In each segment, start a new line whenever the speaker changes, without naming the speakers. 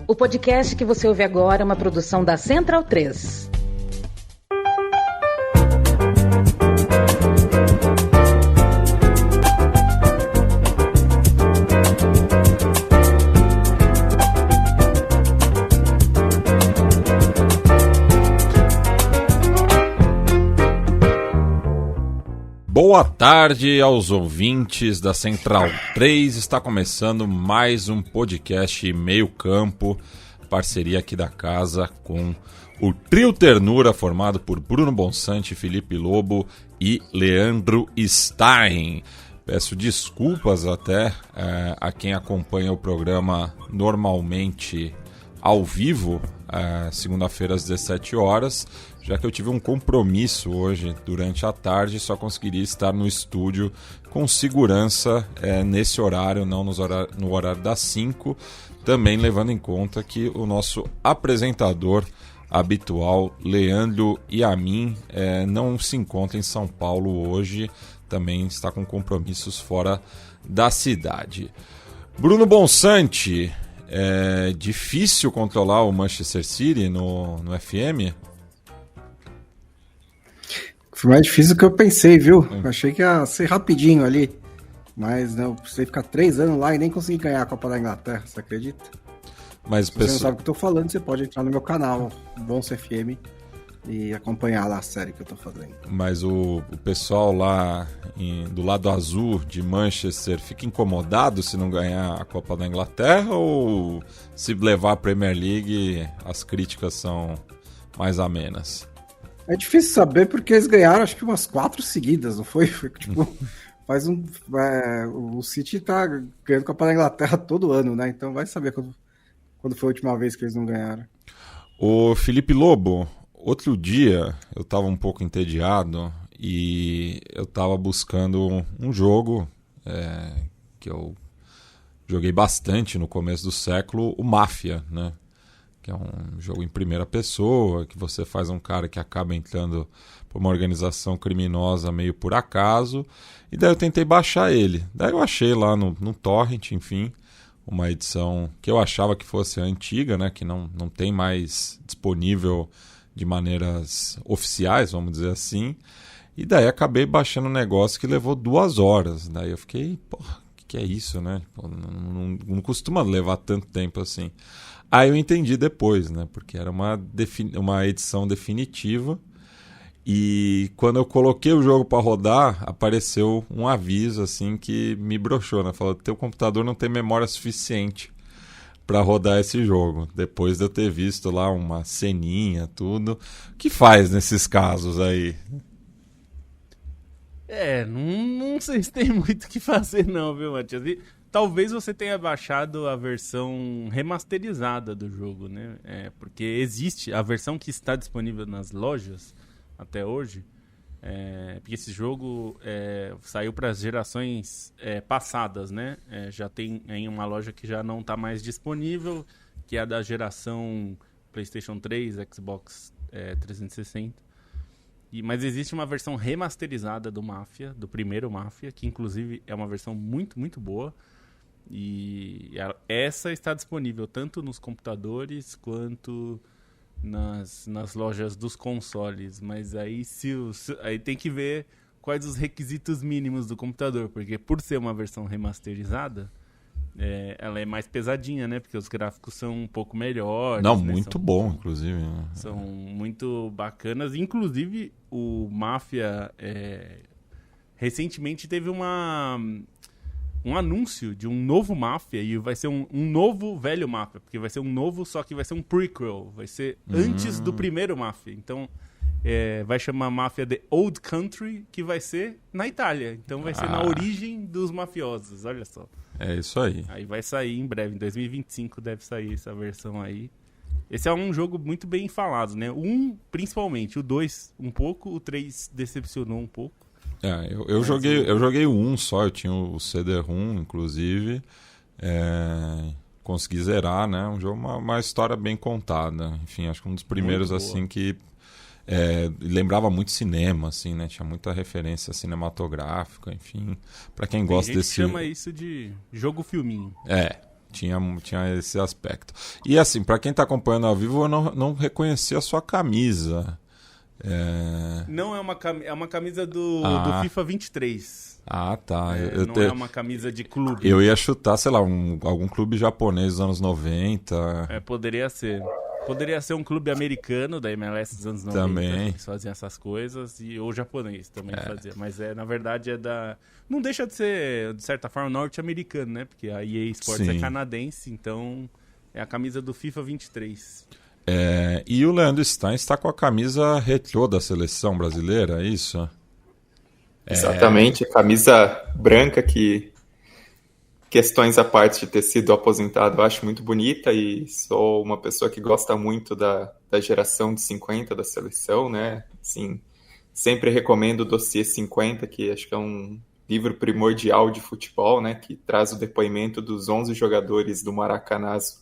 O podcast que você ouve agora é uma produção da Central 3.
Boa tarde aos ouvintes da Central 3, está começando mais um podcast Meio Campo, parceria aqui da casa com o Trio Ternura, formado por Bruno Bonsante, Felipe Lobo e Leandro Stein. Peço desculpas até a quem acompanha o programa normalmente ao vivo, segunda-feira às 17 horas, já que eu tive um compromisso hoje durante a tarde e só conseguiria estar no estúdio com segurança nesse horário, não no horário das 5, também levando em conta que o nosso apresentador habitual, Leandro Yamin, não se encontra em São Paulo hoje, também está com compromissos fora da cidade. Bruno Bonsante, é difícil controlar o Manchester City no FM?
Foi mais difícil do que eu pensei, viu? Achei que ia ser rapidinho ali. Mas não, precisei ficar 3 anos lá e nem consegui ganhar a Copa da Inglaterra, você acredita?
Mas
se você não sabe o que eu tô falando, você pode entrar no meu canal, Bons FM, e acompanhar lá a série que eu tô fazendo.
Mas o pessoal lá do lado azul de Manchester fica incomodado se não ganhar a Copa da Inglaterra, ou se levar a Premier League as críticas são mais amenas?
É difícil saber porque eles ganharam acho que umas 4 seguidas, não foi? Foi tipo, o City tá ganhando Copa da Inglaterra todo ano, né? Então vai saber quando foi a última vez que eles não ganharam.
O Felipe Lobo, outro dia eu estava um pouco entediado e eu estava buscando um jogo que eu joguei bastante no começo do século, o Máfia, né? Que é um jogo em primeira pessoa, que você faz um cara que acaba entrando para uma organização criminosa meio por acaso, e daí eu tentei baixar ele. Daí eu achei lá no torrent, enfim, uma edição que eu achava que fosse antiga, né? Que não tem mais disponível de maneiras oficiais, vamos dizer assim. E daí acabei baixando um negócio que levou 2 horas. Daí eu fiquei, porra, que é isso, né? Pô, não costuma levar tanto tempo assim. Aí eu entendi depois, né? Porque era uma edição definitiva. E quando eu coloquei o jogo para rodar, apareceu um aviso assim que me broxou, né? Falou: teu computador não tem memória suficiente para rodar esse jogo. Depois de eu ter visto lá uma ceninha, tudo. O que faz nesses casos aí?
Não sei se tem muito o que fazer não, viu, Matias? Talvez você tenha baixado a versão remasterizada do jogo, né? Porque existe a versão que está disponível nas lojas até hoje. Porque esse jogo saiu para as gerações passadas, né? Já tem em uma loja que já não está mais disponível, que é a da geração PlayStation 3, Xbox 360. Mas existe uma versão remasterizada do Máfia, do primeiro Máfia, que inclusive é uma versão muito, muito boa. E essa está disponível tanto nos computadores quanto nas lojas dos consoles. Mas aí, aí tem que ver quais os requisitos mínimos do computador, porque por ser uma versão remasterizada, ela é mais pesadinha, né? Porque os gráficos são um pouco melhores.
Não,
né?
muito bom, inclusive.
São muito bacanas. Inclusive, o Máfia recentemente teve um anúncio de um novo Máfia, e vai ser um novo velho Máfia, porque vai ser um novo, só que vai ser um prequel, vai ser antes do primeiro Máfia. Então, vai chamar Máfia The Old Country, que vai ser na Itália. Então vai ser na origem dos mafiosos, olha só.
É isso aí.
Aí vai sair em breve, em 2025 deve sair essa versão aí. Esse é um jogo muito bem falado, né? Principalmente, o 2 um pouco, o 3 decepcionou um pouco.
Eu joguei o 1 só, eu tinha o CD-ROM, inclusive. Consegui zerar, né? Um jogo, uma história bem contada. Enfim, acho que um dos primeiros assim que lembrava muito cinema, assim, né? Tinha muita referência cinematográfica, enfim. Pra quem gosta desse...
chama isso de jogo filminho.
Tinha esse aspecto. E assim, para quem está acompanhando ao vivo, eu não reconheci a sua camisa.
Não é uma camisa do FIFA 23.
Ah, tá.
É uma camisa de clube.
Eu ia chutar, sei lá, algum clube japonês dos anos 90.
Poderia ser. Poderia ser um clube americano da MLS dos anos 90.
Também.
Eles faziam essas coisas. Ou japonês também fazia. Mas na verdade não deixa de ser, de certa forma, norte-americano, né? Porque a EA Sports é canadense, então é a camisa do FIFA 23.
E o Leandro Stein está com a camisa retrô da seleção brasileira, é isso?
Exatamente, a camisa branca que, questões à parte de ter sido aposentado, eu acho muito bonita e sou uma pessoa que gosta muito da geração de 50 da seleção, né? Assim, sempre recomendo o Dossiê 50, que acho que é um livro primordial de futebol, né? Que traz o depoimento dos 11 jogadores do Maracanazo,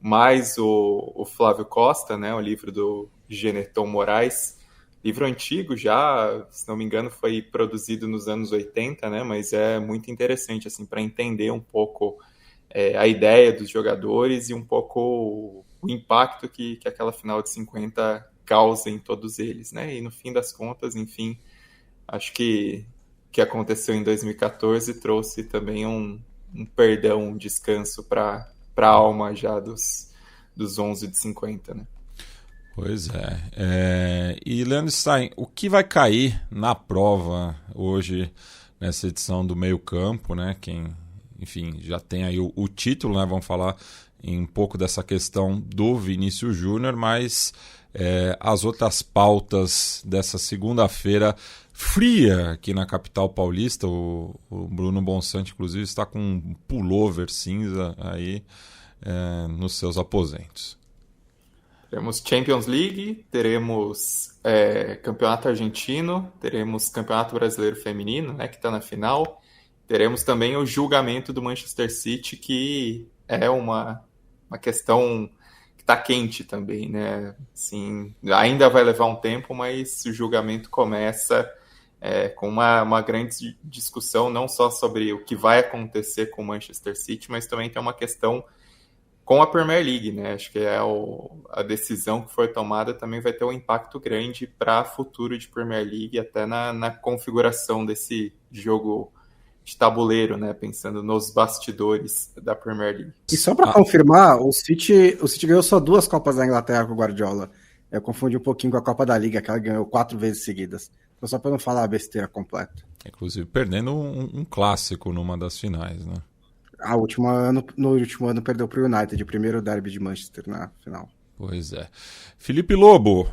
mais o Flávio Costa, né? O livro do Geneton Moraes. Livro antigo já, se não me engano, foi produzido nos anos 80, né? Mas é muito interessante, assim, para entender um pouco a ideia dos jogadores e um pouco o impacto que aquela final de 50 causa em todos eles, né? E no fim das contas, enfim, acho que o que aconteceu em 2014 trouxe também um perdão, um descanso para a alma já dos 11 de 50, né?
Pois é. E Leandro Stein, o que vai cair na prova hoje, nessa edição do Meio Campo, né? Quem, enfim, já tem aí o título, né? Vamos falar um pouco dessa questão do Vinícius Júnior, mas as outras pautas dessa segunda-feira fria aqui na capital paulista, o Bruno Bonsante, inclusive, está com um pullover cinza aí nos seus aposentos.
Teremos Champions League, teremos Campeonato Argentino, teremos Campeonato Brasileiro Feminino, né, que está na final. Teremos também o julgamento do Manchester City, que é uma questão que está quente também, né? Assim, ainda vai levar um tempo, mas o julgamento começa com uma grande discussão, não só sobre o que vai acontecer com o Manchester City, mas também tem uma questão com a Premier League, né? Acho que a decisão que for tomada também vai ter um impacto grande para o futuro de Premier League, até na configuração desse jogo de tabuleiro, né? Pensando nos bastidores da Premier League.
E só para confirmar, o City ganhou só 2 Copas da Inglaterra com o Guardiola. Eu confundi um pouquinho com a Copa da Liga, que ela ganhou 4 vezes seguidas. Então, só para não falar a besteira completa.
Inclusive perdendo um clássico numa das finais, né?
No último ano perdeu para o United, o primeiro derby de Manchester na final.
Pois é. Felipe Lobo,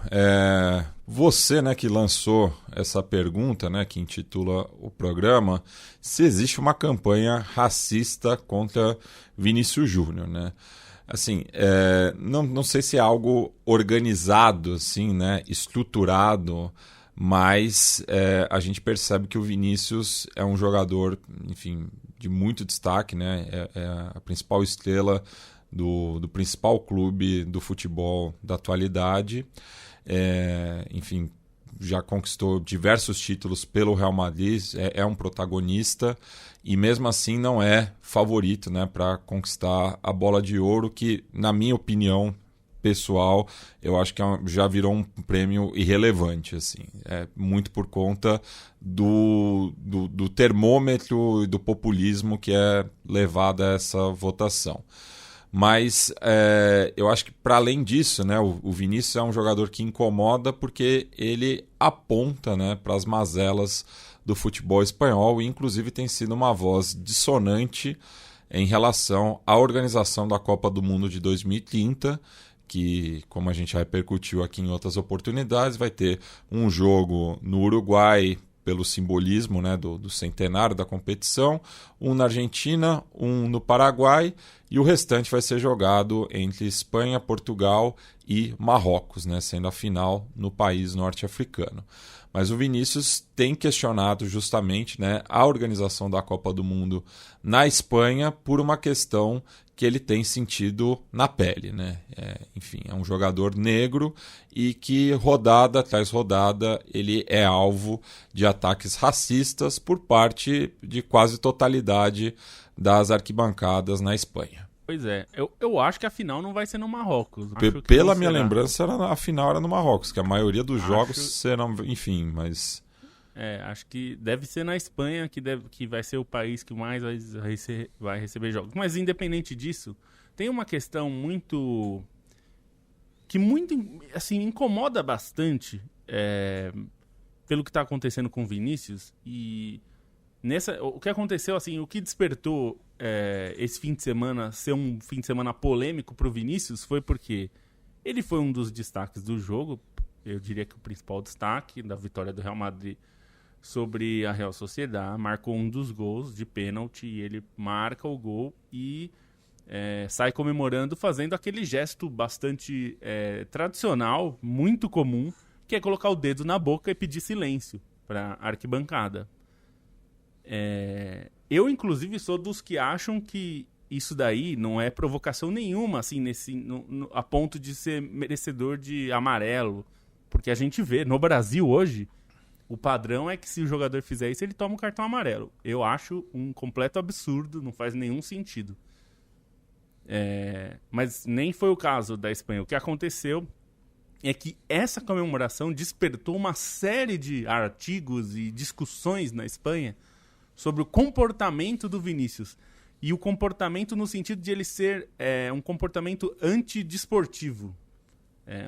você, né, que lançou essa pergunta, né, que intitula o programa, se existe uma campanha racista contra Vinícius Júnior, né? Assim, não sei se é algo organizado, assim, né, estruturado, mas a gente percebe que o Vinícius é um jogador, enfim, de muito destaque, né? É a principal estrela do principal clube do futebol da atualidade. Enfim, já conquistou diversos títulos pelo Real Madrid, é um protagonista e mesmo assim não é favorito, né, para conquistar a Bola de Ouro, que, na minha opinião pessoal, eu acho que já virou um prêmio irrelevante, assim. Muito por conta do termômetro e do populismo que é levado a essa votação. Mas eu acho que, para além disso, né, o Vinícius é um jogador que incomoda porque ele aponta, né, para as mazelas do futebol espanhol e, inclusive, tem sido uma voz dissonante em relação à organização da Copa do Mundo de 2030, que, como a gente já repercutiu aqui em outras oportunidades, vai ter um jogo no Uruguai pelo simbolismo, né, do centenário da competição, um na Argentina, um no Paraguai, e o restante vai ser jogado entre Espanha, Portugal e Marrocos, né, sendo a final no país norte-africano. Mas o Vinícius tem questionado justamente, né, a organização da Copa do Mundo na Espanha por uma questão que ele tem sentido na pele, né? Enfim, é um jogador negro e que rodada atrás rodada ele é alvo de ataques racistas por parte de quase totalidade das arquibancadas na Espanha.
Pois é, eu acho que a final não vai ser no Marrocos.
Pela minha lembrança, a final era no Marrocos, que a maioria dos jogos serão, enfim, mas...
acho que deve ser na Espanha, que vai ser o país que mais vai receber jogos. Mas independente disso, tem uma questão que assim, incomoda bastante pelo que está acontecendo com o Vinícius. E o que aconteceu, assim, o que despertou esse fim de semana ser um fim de semana polêmico para o Vinícius foi porque ele foi um dos destaques do jogo. Eu diria que o principal destaque da vitória do Real Madrid sobre a Real Sociedad, marcou um dos gols de pênalti, e ele marca o gol e sai comemorando, fazendo aquele gesto bastante tradicional, muito comum, que é colocar o dedo na boca e pedir silêncio para a arquibancada. Eu, inclusive, sou dos que acham que isso daí não é provocação nenhuma, assim, a ponto de ser merecedor de amarelo, porque a gente vê, no Brasil hoje, o padrão é que se o jogador fizer isso, ele toma um cartão amarelo. Eu acho um completo absurdo, não faz nenhum sentido. Mas nem foi o caso da Espanha. O que aconteceu é que essa comemoração despertou uma série de artigos e discussões na Espanha sobre o comportamento do Vinícius. E o comportamento no sentido de ele ser um comportamento antidesportivo.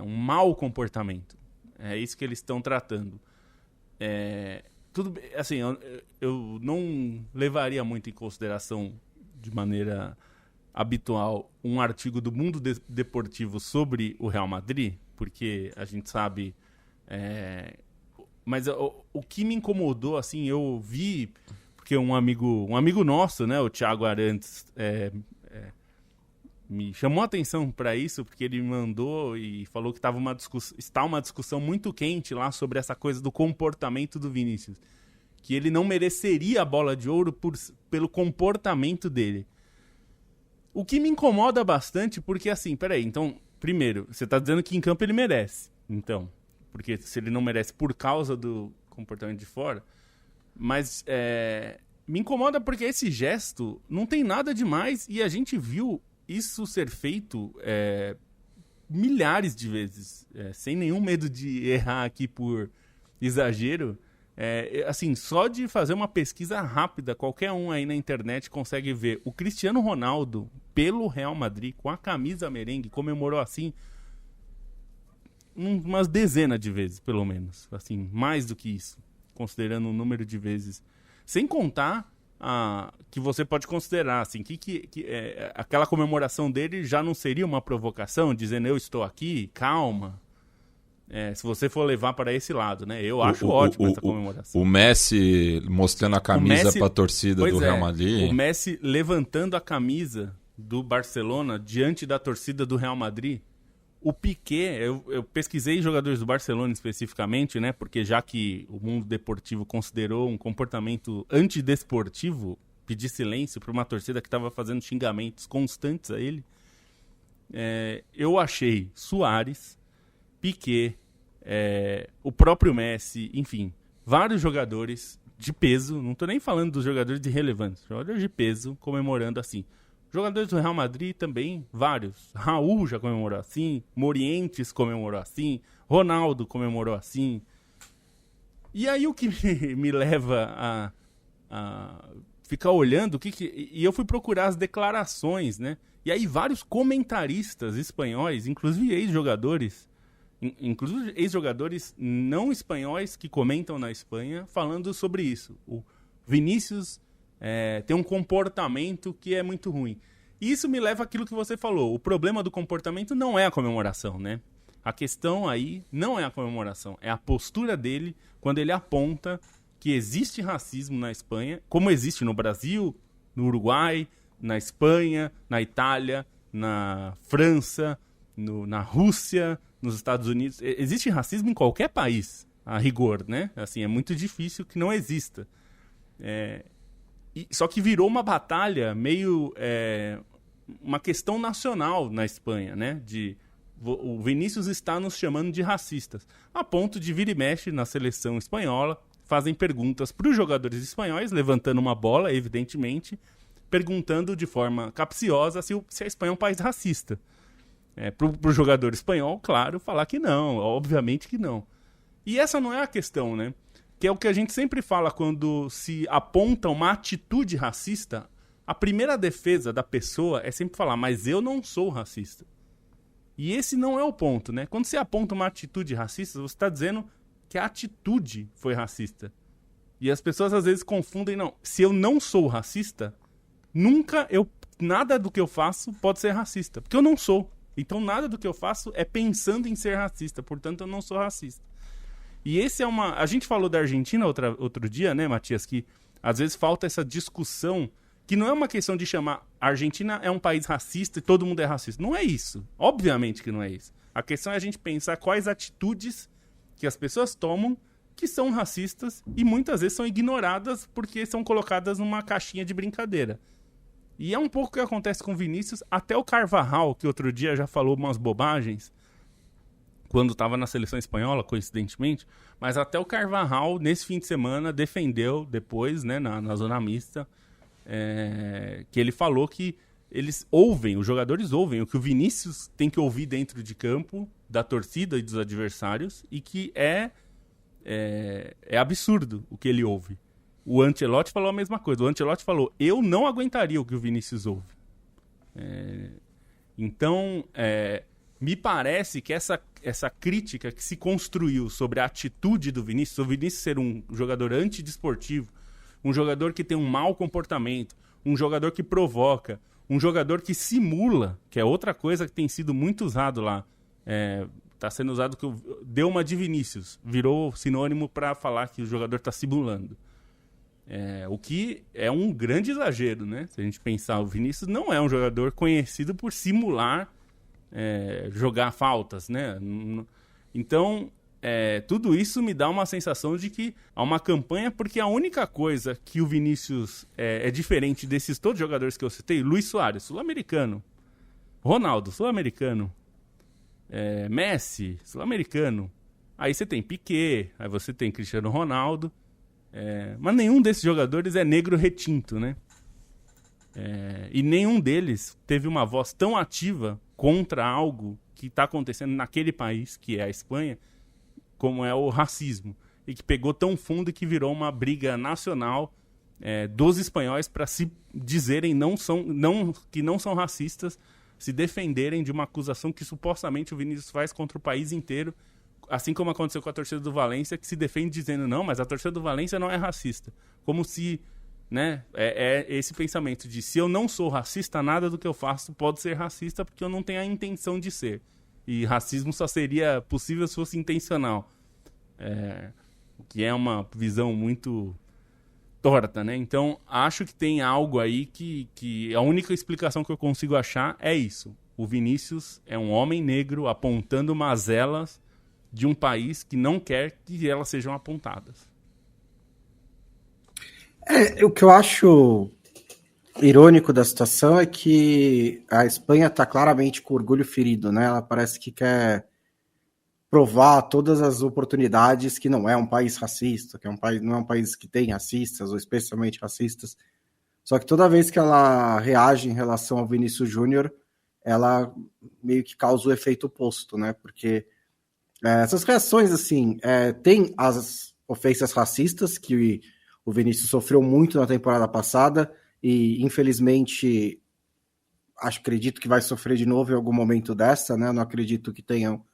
Um mau comportamento. É isso que eles estão tratando. Tudo bem, assim, eu não levaria muito em consideração de maneira habitual um artigo do Mundo Deportivo sobre o Real Madrid, porque a gente sabe, mas o que me incomodou, assim, eu vi, porque um amigo nosso, né, o Thiago Arantes, me chamou a atenção para isso, porque ele me mandou e falou que está uma discussão muito quente lá sobre essa coisa do comportamento do Vinícius. Que ele não mereceria a bola de ouro pelo comportamento dele. O que me incomoda bastante, porque assim, peraí, então, primeiro, você está dizendo que em campo ele merece. Então, porque se ele não merece por causa do comportamento de fora, mas me incomoda porque esse gesto não tem nada demais e a gente viu isso ser feito milhares de vezes, sem nenhum medo de errar aqui por exagero. Assim, só de fazer uma pesquisa rápida, qualquer um aí na internet consegue ver o Cristiano Ronaldo pelo Real Madrid, com a camisa merengue, comemorou assim umas dezenas de vezes, pelo menos. Assim, mais do que isso, considerando o número de vezes. Sem contar que você pode considerar, assim, que aquela comemoração dele já não seria uma provocação, dizendo eu estou aqui, calma. Se você for levar para esse lado, né? Eu acho ótimo essa comemoração.
O Messi mostrando a camisa para a torcida do Real Madrid.
O Messi levantando a camisa do Barcelona diante da torcida do Real Madrid. O Piqué, eu pesquisei jogadores do Barcelona especificamente, né? Porque já que o Mundo Deportivo considerou um comportamento antidesportivo, pedir silêncio para uma torcida que estava fazendo xingamentos constantes a ele, eu achei Suárez, Piqué, o próprio Messi, enfim, vários jogadores de peso, não estou nem falando dos jogadores de relevância, jogadores de peso comemorando assim. Jogadores do Real Madrid também, vários. Raul já comemorou assim, Morientes comemorou assim, Ronaldo comemorou assim. E aí o que me leva a ficar olhando, e eu fui procurar as declarações, né? E aí vários comentaristas espanhóis, inclusive ex-jogadores não espanhóis que comentam na Espanha, falando sobre isso. O Vinícius tem um comportamento que é muito ruim. E isso me leva àquilo que você falou. O problema do comportamento não é a comemoração, né? A questão aí não é a comemoração, é a postura dele quando ele aponta que existe racismo na Espanha, como existe no Brasil, no Uruguai, na Espanha, na Itália, na França, na Rússia, nos Estados Unidos. Existe racismo em qualquer país, a rigor, né? Assim, é muito difícil que não exista. Só que virou uma batalha meio... uma questão nacional na Espanha, né? O Vinícius está nos chamando de racistas. A ponto de vira e mexe na seleção espanhola, fazem perguntas para os jogadores espanhóis, levantando uma bola, evidentemente, perguntando de forma capciosa se a Espanha é um país racista. Pro jogador espanhol, claro, falar que não, obviamente que não. E essa não é a questão, né? Que é o que a gente sempre fala quando se aponta uma atitude racista. A primeira defesa da pessoa é sempre falar, mas eu não sou racista. E esse não é o ponto, né? Quando você aponta uma atitude racista, você está dizendo que a atitude foi racista. E as pessoas às vezes confundem, não. Se eu não sou racista, nada do que eu faço pode ser racista. Porque eu não sou. Então nada do que eu faço é pensando em ser racista. Portanto, eu não sou racista. E esse é uma... A gente falou da Argentina outro dia, né, Matias? Que às vezes falta essa discussão, que não é uma questão de chamar a Argentina é um país racista e todo mundo é racista. Não é isso. Obviamente que não é isso. A questão é a gente pensar quais atitudes que as pessoas tomam que são racistas e muitas vezes são ignoradas porque são colocadas numa caixinha de brincadeira. E é um pouco o que acontece com o Vinícius. Até o Carvajal, que outro dia já falou umas bobagens, quando estava na seleção espanhola, coincidentemente, mas até o Carvajal, nesse fim de semana, defendeu depois, né, na zona mista, que ele falou que os jogadores ouvem o que o Vinícius tem que ouvir dentro de campo, da torcida e dos adversários, e que é absurdo o que ele ouve. O Ancelotti falou a mesma coisa. O Ancelotti falou, eu não aguentaria o que o Vinícius ouve. Então, me parece que essa crítica que se construiu sobre a atitude do Vinícius, o Vinícius ser um jogador antidesportivo, um jogador que tem um mau comportamento, um jogador que provoca, um jogador que simula, que é outra coisa que tem sido muito usado lá. Está sendo usado, deu uma de Vinícius, virou sinônimo para falar que o jogador está simulando. O que é um grande exagero, né? Se a gente pensar, o Vinícius não é um jogador conhecido por simular jogar faltas, né? Então, tudo isso me dá uma sensação de que há uma campanha, porque a única coisa que o Vinícius é diferente desses todos os jogadores que eu citei, Luis Suárez, sul-americano, Ronaldo, sul-americano, Messi, sul-americano, aí você tem Piqué, aí você tem Cristiano Ronaldo, mas nenhum desses jogadores é negro retinto, né? E nenhum deles teve uma voz tão ativa contra algo que está acontecendo naquele país, que é a Espanha, como é o racismo, e que pegou tão fundo que virou uma briga nacional dos espanhóis para se dizerem que não são racistas, se defenderem de uma acusação que supostamente o Vinícius faz contra o país inteiro, assim como aconteceu com a torcida do Valência, que se defende dizendo, não, mas a torcida do Valência não é racista. Como se, né, esse pensamento de se eu não sou racista, nada do que eu faço pode ser racista porque eu não tenho a intenção de ser. E racismo só seria possível se fosse intencional. O que é uma visão muito torta, né? Então, acho que tem algo aí que a única explicação que eu consigo achar é isso. O Vinícius é um homem negro apontando mazelas de um país que não quer que elas sejam apontadas.
O que eu acho irônico da situação é que a Espanha está claramente com orgulho ferido, né? Ela parece que quer provar todas as oportunidades que não é um país racista, que não é um país que tem racistas, ou especialmente racistas. Só que toda vez que ela reage em relação ao Vinícius Júnior, ela meio que causa o efeito oposto, né? Porque essas reações, assim, tem as ofensas racistas que o Vinícius sofreu muito na temporada passada e, infelizmente, acredito que vai sofrer de novo em algum momento dessa, né? Não acredito que tenham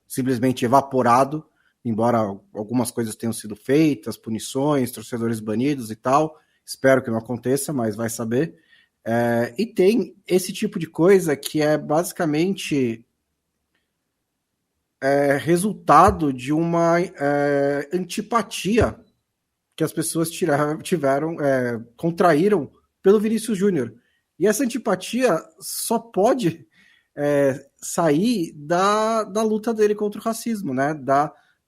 simplesmente evaporado, embora algumas coisas tenham sido feitas, punições, torcedores banidos e tal. Espero que não aconteça, mas vai saber. E tem esse tipo de coisa que é basicamente resultado de uma antipatia que as pessoas contraíram pelo Vinícius Júnior. E essa antipatia só pode sair da luta dele contra o racismo, né?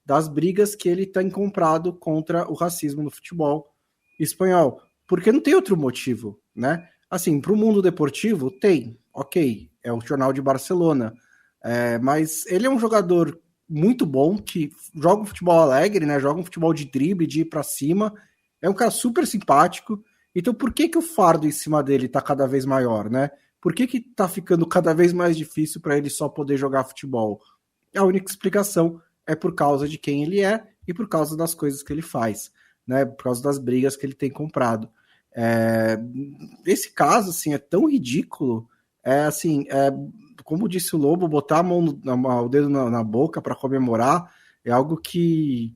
Das brigas que ele tem comprado contra o racismo no futebol espanhol. Porque não tem outro motivo, né? Assim, para o mundo deportivo, tem. Ok, é o Jornal de Barcelona. Mas ele é um jogador muito bom, que joga um futebol alegre, né? Joga um futebol de drible, de ir para cima. É um cara super simpático. Então por que o fardo em cima dele tá cada vez maior, né? Por que tá ficando cada vez mais difícil para ele só poder jogar futebol? A única explicação é por causa de quem ele é e por causa das coisas que ele faz, né? Por causa das brigas que ele tem comprado. Esse caso, assim, é tão ridículo, como disse o Lobo, botar a mão o dedo na boca para comemorar é algo que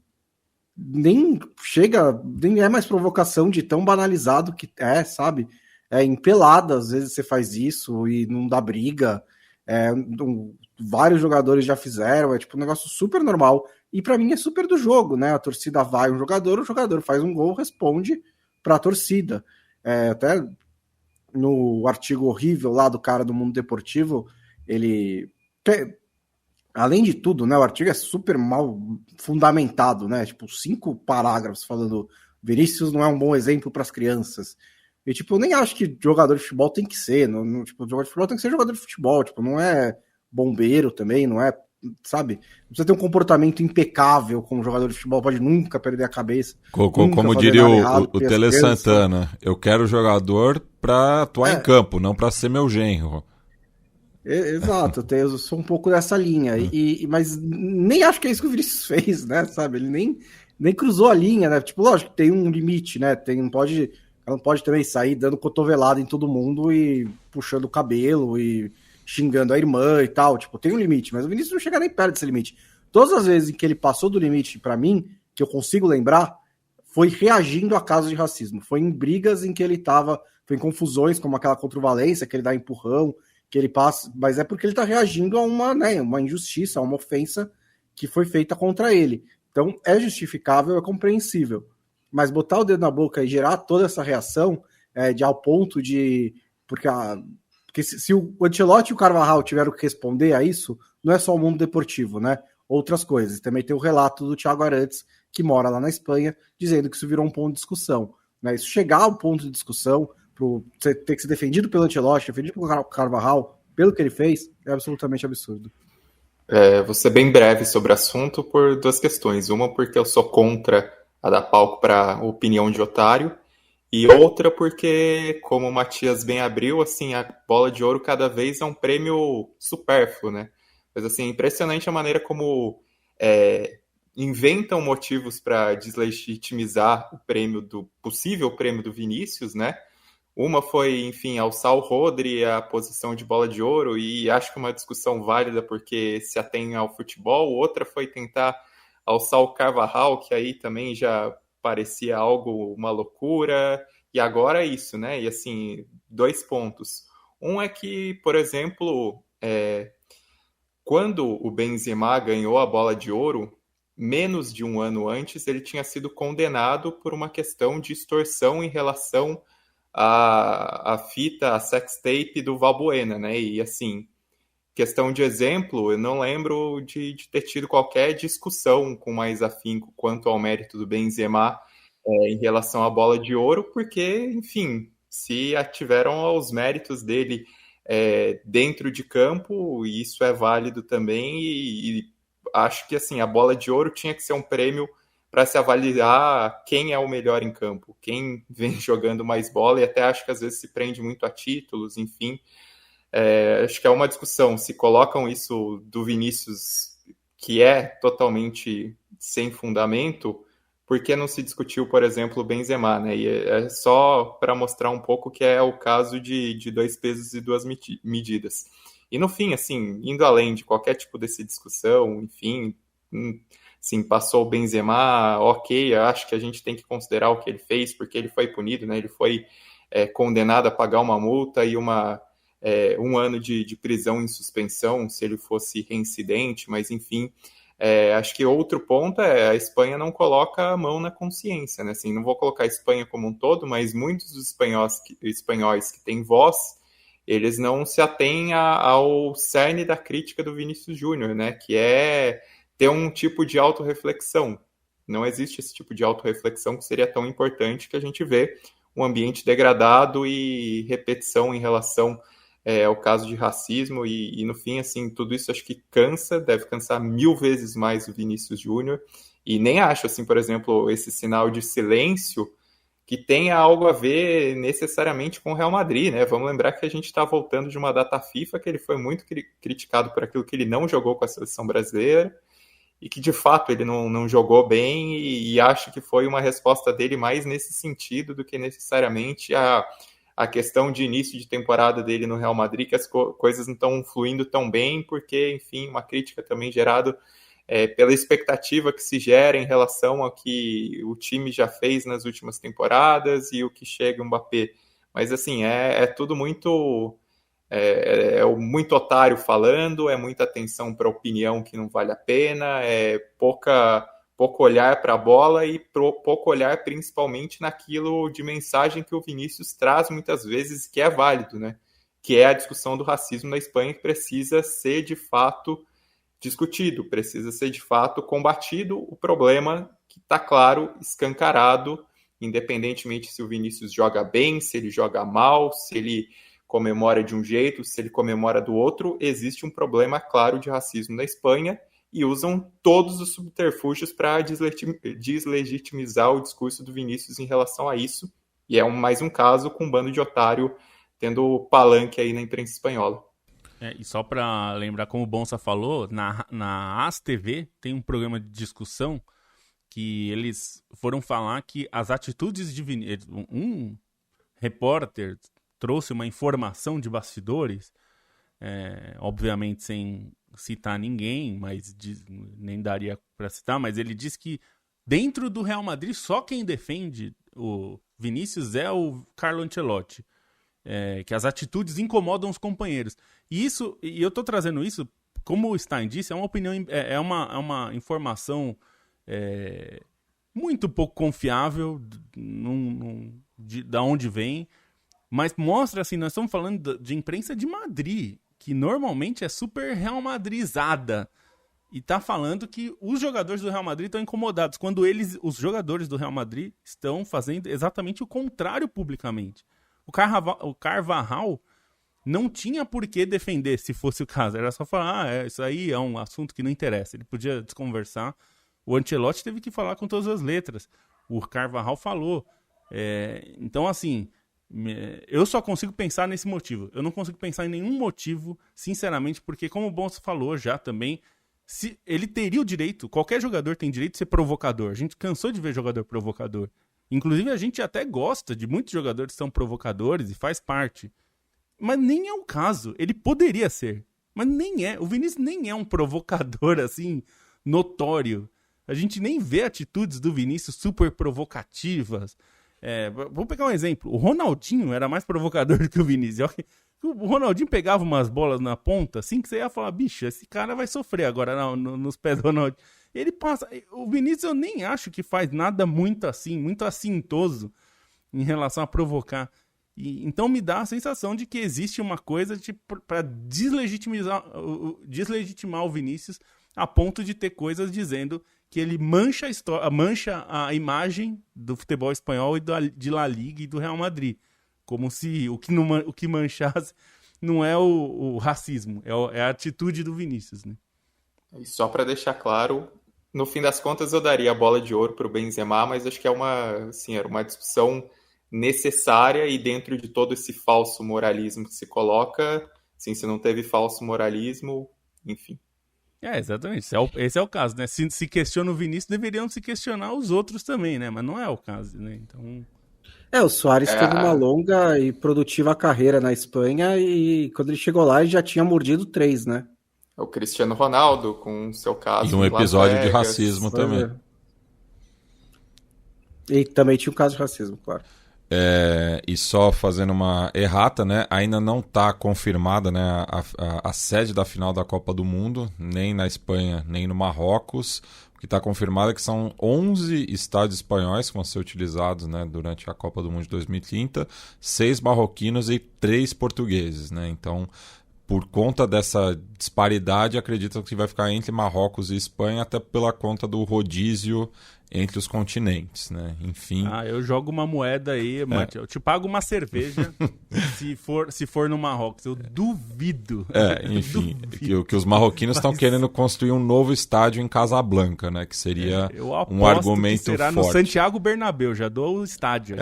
nem é mais provocação de tão banalizado que sabe? Em pelada, às vezes você faz isso e não dá briga. Vários jogadores já fizeram, é tipo um negócio super normal. E para mim é super do jogo, né? A torcida vai o jogador faz um gol, responde para a torcida. Até no artigo horrível lá do cara do Mundo Deportivo, além de tudo, né, o artigo é super mal fundamentado, né? Tipo, 5 parágrafos falando Vinícius não é um bom exemplo para as crianças. E, tipo, eu nem acho que jogador de futebol tem que ser. Tipo, jogador de futebol tem que ser jogador de futebol. Tipo, não é bombeiro também, não é, sabe? Não precisa ter um comportamento impecável como jogador de futebol, pode nunca perder a cabeça.
Como diria o Tele Santana, eu quero jogador para atuar em campo, não para ser meu genro.
Exato, eu sou um pouco dessa linha, mas nem acho que é isso que o Vinícius fez, né, sabe? Ele nem cruzou a linha, né? Tipo, lógico que tem um limite, né? Não pode também sair dando cotovelada em todo mundo e puxando o cabelo e xingando a irmã e tal. Tipo, tem um limite, mas o Vinícius não chega nem perto desse limite. Todas as vezes em que ele passou do limite, pra mim, que eu consigo lembrar, foi reagindo a casos de racismo. Foi em brigas em que ele foi em confusões, como aquela contra o Valência, que ele dá empurrão, que ele passa, mas é porque ele tá reagindo a uma injustiça, a uma ofensa que foi feita contra ele. Então, é justificável, é compreensível. Mas botar o dedo na boca e gerar toda essa reação ao ponto de... Porque se o Ancelotti e o Carvajal tiveram que responder a isso, não é só o Mundo Deportivo, né? Outras coisas. Também tem o relato do Thiago Arantes, que mora lá na Espanha, dizendo que isso virou um ponto de discussão. Né? Isso chegar ao ponto de discussão, você ter que ser defendido pelo Ancelotti, defendido pelo Carvajal, pelo que ele fez, é absolutamente absurdo.
Vou ser bem breve sobre o assunto por 2 questões. Uma, porque eu sou contra a dar palco para opinião de otário, e outra porque, como o Matias bem abriu, assim, a bola de ouro cada vez é um prêmio supérfluo, né? Mas, assim, impressionante a maneira como inventam motivos para deslegitimizar o possível prêmio do Vinícius, né? Uma foi, enfim, alçar o Rodri à posição de bola de ouro, e acho que uma discussão válida porque se atém ao futebol. Outra foi tentar alçar o Carvajal, que aí também já parecia uma loucura, e agora é isso, né? E assim, 2 pontos. Um é que, por exemplo, quando o Benzema ganhou a bola de ouro, menos de um ano antes, ele tinha sido condenado por uma questão de extorsão em relação a fita, a sex tape do Valbuena, né? E assim, questão de exemplo, eu não lembro de ter tido qualquer discussão com mais afinco quanto ao mérito do Benzema em relação à bola de ouro, porque, enfim, se ativeram os méritos dele dentro de campo, isso é válido também, e acho que assim, a bola de ouro tinha que ser um prêmio para se avaliar quem é o melhor em campo, quem vem jogando mais bola, e até acho que às vezes se prende muito a títulos, enfim. Acho que é uma discussão, se colocam isso do Vinícius, que é totalmente sem fundamento, por que não se discutiu, por exemplo, o Benzema, né? E é só para mostrar um pouco que é o caso de 2 pesos e 2 medidas. E no fim, assim, indo além de qualquer tipo dessa discussão, enfim... Sim, passou o Benzema, ok, acho que a gente tem que considerar o que ele fez, porque ele foi punido, né? Ele foi condenado a pagar uma multa e um ano de prisão em suspensão, se ele fosse reincidente, mas enfim, acho que outro ponto a Espanha não coloca a mão na consciência, né? Assim, não vou colocar a Espanha como um todo, mas muitos dos espanhóis que têm voz, eles não se atêm ao cerne da crítica do Vinícius Júnior, né? Que é ter um tipo de autorreflexão. Não existe esse tipo de autorreflexão que seria tão importante, que a gente vê um ambiente degradado e repetição em relação ao caso de racismo, e no fim, assim, tudo isso acho que deve cansar 1000 vezes mais o Vinícius Júnior, e nem acho, assim, por exemplo, esse sinal de silêncio que tenha algo a ver necessariamente com o Real Madrid, né? Vamos lembrar que a gente está voltando de uma data FIFA que ele foi muito criticado por aquilo que ele não jogou com a seleção brasileira e que, de fato, ele não jogou bem e acho que foi uma resposta dele mais nesse sentido do que necessariamente a questão de início de temporada dele no Real Madrid, que as coisas não estão fluindo tão bem, porque, enfim, uma crítica também gerada pela expectativa que se gera em relação ao que o time já fez nas últimas temporadas e o que chega o Mbappé. Mas, assim, é tudo muito... muito otário falando, é muita atenção para opinião que não vale a pena, pouco olhar para a bola e pouco olhar principalmente naquilo de mensagem que o Vinícius traz muitas vezes, que é válido, né? Que é a discussão do racismo na Espanha, que precisa ser de fato discutido, precisa ser de fato combatido o problema que está claro, escancarado, independentemente se o Vinícius joga bem, se ele joga mal, se ele comemora de um jeito, se ele comemora do outro, existe um problema claro de racismo na Espanha e usam todos os subterfúgios para deslegitimizar o discurso do Vinícius em relação a isso, e é mais um caso com um bando de otário tendo palanque aí na imprensa espanhola.
E só para lembrar, como o Bonsa falou, na AS TV tem um programa de discussão que eles foram falar que as atitudes de Vinícius... Um repórter trouxe uma informação de bastidores, obviamente sem citar ninguém, mas nem daria para citar, mas ele disse que dentro do Real Madrid só quem defende o Vinícius é o Carlo Ancelotti. Que as atitudes incomodam os companheiros. E eu estou trazendo isso, como o Stein disse, é uma opinião, é uma informação muito pouco confiável da onde vem, mas mostra assim, nós estamos falando de imprensa de Madrid, que normalmente é super Real Madrizada, e está falando que os jogadores do Real Madrid estão incomodados, quando os jogadores do Real Madrid estão fazendo exatamente o contrário publicamente. O Carvajal não tinha por que defender, se fosse o caso. Era só falar, isso aí é um assunto que não interessa. Ele podia desconversar. O Ancelotti teve que falar com todas as letras. O Carvajal falou. Então, assim, eu só consigo pensar nesse motivo. Eu não consigo pensar em nenhum motivo, sinceramente, porque, como o Bonsa falou já também, se ele teria o direito, qualquer jogador tem direito de ser provocador. A gente cansou de ver jogador provocador. Inclusive, a gente até gosta de muitos jogadores que são provocadores e faz parte. Mas nem é o caso. Ele poderia ser. Mas nem é. O Vinícius nem é um provocador, assim, notório. A gente nem vê atitudes do Vinícius super provocativas. Vou pegar um exemplo. O Ronaldinho era mais provocador do que o Vinícius. O Ronaldinho pegava umas bolas na ponta, assim, que você ia falar, bicho, esse cara vai sofrer agora nos pés do Ronaldinho. Ele passa... O Vinícius eu nem acho que faz nada muito assim, muito assintoso em relação a provocar. Então me dá a sensação de que existe uma coisa para deslegitimar o Vinícius a ponto de ter coisas dizendo que ele mancha a imagem do futebol espanhol e de La Liga e do Real Madrid. Como se o que manchasse não é o racismo, é a atitude do Vinícius, né?
E só para deixar claro, no fim das contas eu daria a bola de ouro para o Benzema, mas acho que era uma discussão necessária e dentro de todo esse falso moralismo que se coloca, assim, se não teve falso moralismo, enfim.
Exatamente, esse é o caso, né? Se questiona o Vinícius, deveriam se questionar os outros também, né? Mas não é o caso, né? Então...
o Suárez teve uma longa e produtiva carreira na Espanha e quando ele chegou lá ele já tinha mordido 3, né?
O Cristiano Ronaldo, com seu caso.
E um episódio de racismo também.
E também tinha um caso de racismo, claro.
E só fazendo uma errata, né? Ainda não está confirmada, né, a sede da final da Copa do Mundo, nem na Espanha, nem no Marrocos. O que está confirmado é que são 11 estádios espanhóis que vão ser utilizados, né, durante a Copa do Mundo de 2030, 6 marroquinos e 3 portugueses, né? Então, por conta dessa disparidade, acredito que vai ficar entre Marrocos e Espanha, até pela conta do rodízio entre os continentes, né? Enfim.
Eu jogo uma moeda aí, Mate. Eu te pago uma cerveja se for no Marrocos. Eu duvido.
Enfim, que os marroquinos estão querendo construir um novo estádio em Casablanca, né? Que seria um argumento
que será
forte.
No Santiago Bernabéu, já dou o estádio.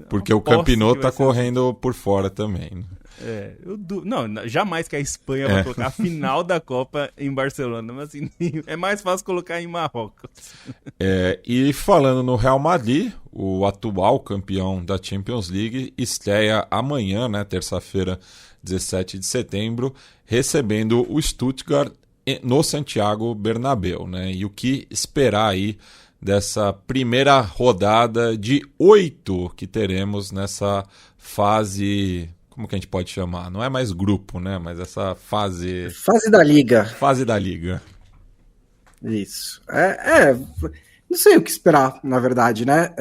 Porque o Camp Nou tá correndo por fora também, né?
Não, jamais que a Espanha vai colocar a final da Copa em Barcelona, mas assim, é mais fácil colocar em Marrocos.
E falando no Real Madrid, o atual campeão da Champions League estreia amanhã, né, terça-feira, 17 de setembro, recebendo o Stuttgart no Santiago Bernabéu, né? E o que esperar aí dessa primeira rodada de 8 que teremos nessa fase... Como que a gente pode chamar? Não é mais grupo, né? Mas essa fase...
Fase da Liga.
Fase da Liga.
Isso. Não sei o que esperar, na verdade, né?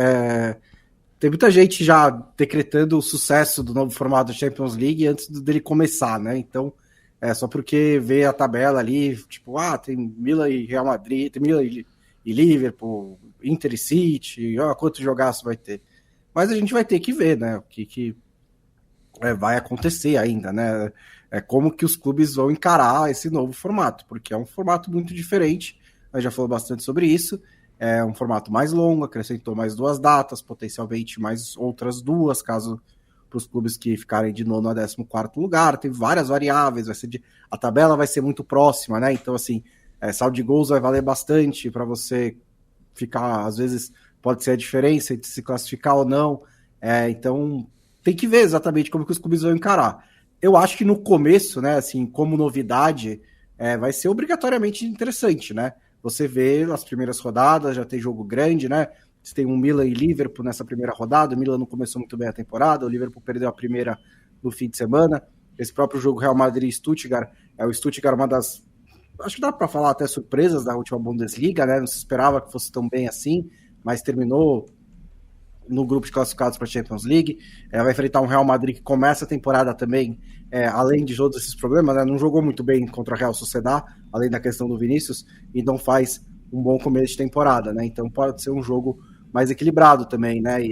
Tem muita gente já decretando o sucesso do novo formato da Champions League antes dele começar, né? Então, só porque vê a tabela ali, tipo, tem Milan e Real Madrid, tem Milan e Liverpool, Inter e City, quantos jogaços vai ter. Mas a gente vai ter que ver, né? O que vai acontecer ainda, né? Como que os clubes vão encarar esse novo formato, porque é um formato muito diferente, a gente já falou bastante sobre isso, é um formato mais longo, acrescentou mais 2 datas, potencialmente mais outras 2, caso para os clubes que ficarem de 9º a 14º lugar, tem várias variáveis, a tabela vai ser muito próxima, né? Então, assim, saldo de gols vai valer bastante para você ficar, às vezes, pode ser a diferença entre se classificar ou não, então... Tem que ver exatamente como que os clubes vão encarar. Eu acho que no começo, né, assim, como novidade, vai ser obrigatoriamente interessante, né? Você vê as primeiras rodadas, já tem jogo grande, né? Você tem um Milan e Liverpool nessa primeira rodada, o Milan não começou muito bem a temporada, o Liverpool perdeu a primeira no fim de semana. Esse próprio jogo Real Madrid e Stuttgart, o Stuttgart uma das, acho que dá para falar até surpresas da última Bundesliga, né? Não se esperava que fosse tão bem assim, mas terminou no grupo de classificados para a Champions League, vai enfrentar um Real Madrid que começa a temporada também, além de todos esses problemas, né, não jogou muito bem contra a Real Sociedad, além da questão do Vinícius, e não faz um bom começo de temporada, né, então pode ser um jogo mais equilibrado também, né, e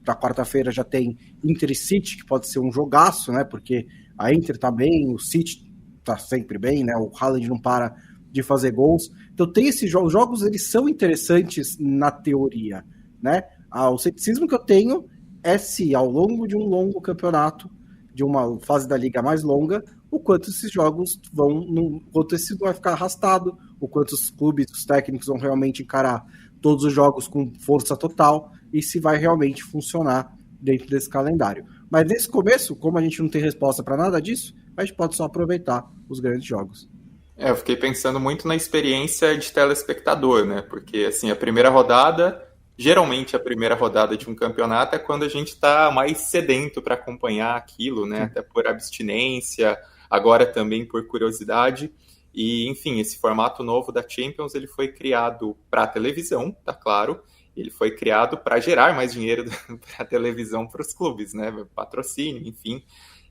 para quarta-feira já tem Inter e City, que pode ser um jogaço, né, porque a Inter tá bem, o City tá sempre bem, né, o Haaland não para de fazer gols, então tem esses jogos, os jogos eles são interessantes na teoria, né. O ceticismo que eu tenho é se ao longo de um longo campeonato, de uma fase da liga mais longa, o quanto esses jogos o quanto esse vai ficar arrastado, o quanto os clubes, os técnicos vão realmente encarar todos os jogos com força total e se vai realmente funcionar dentro desse calendário. Mas nesse começo, como a gente não tem resposta para nada disso, a gente pode só aproveitar os grandes jogos.
Eu fiquei pensando muito na experiência de telespectador, né? Porque assim, a primeira rodada... Geralmente, a primeira rodada de um campeonato é quando a gente está mais sedento para acompanhar aquilo, né? Até por abstinência, agora também por curiosidade. E, enfim, esse formato novo da Champions, ele foi criado para a televisão, tá claro. Ele foi criado para gerar mais dinheiro para a televisão para os clubes, né? Patrocínio, enfim.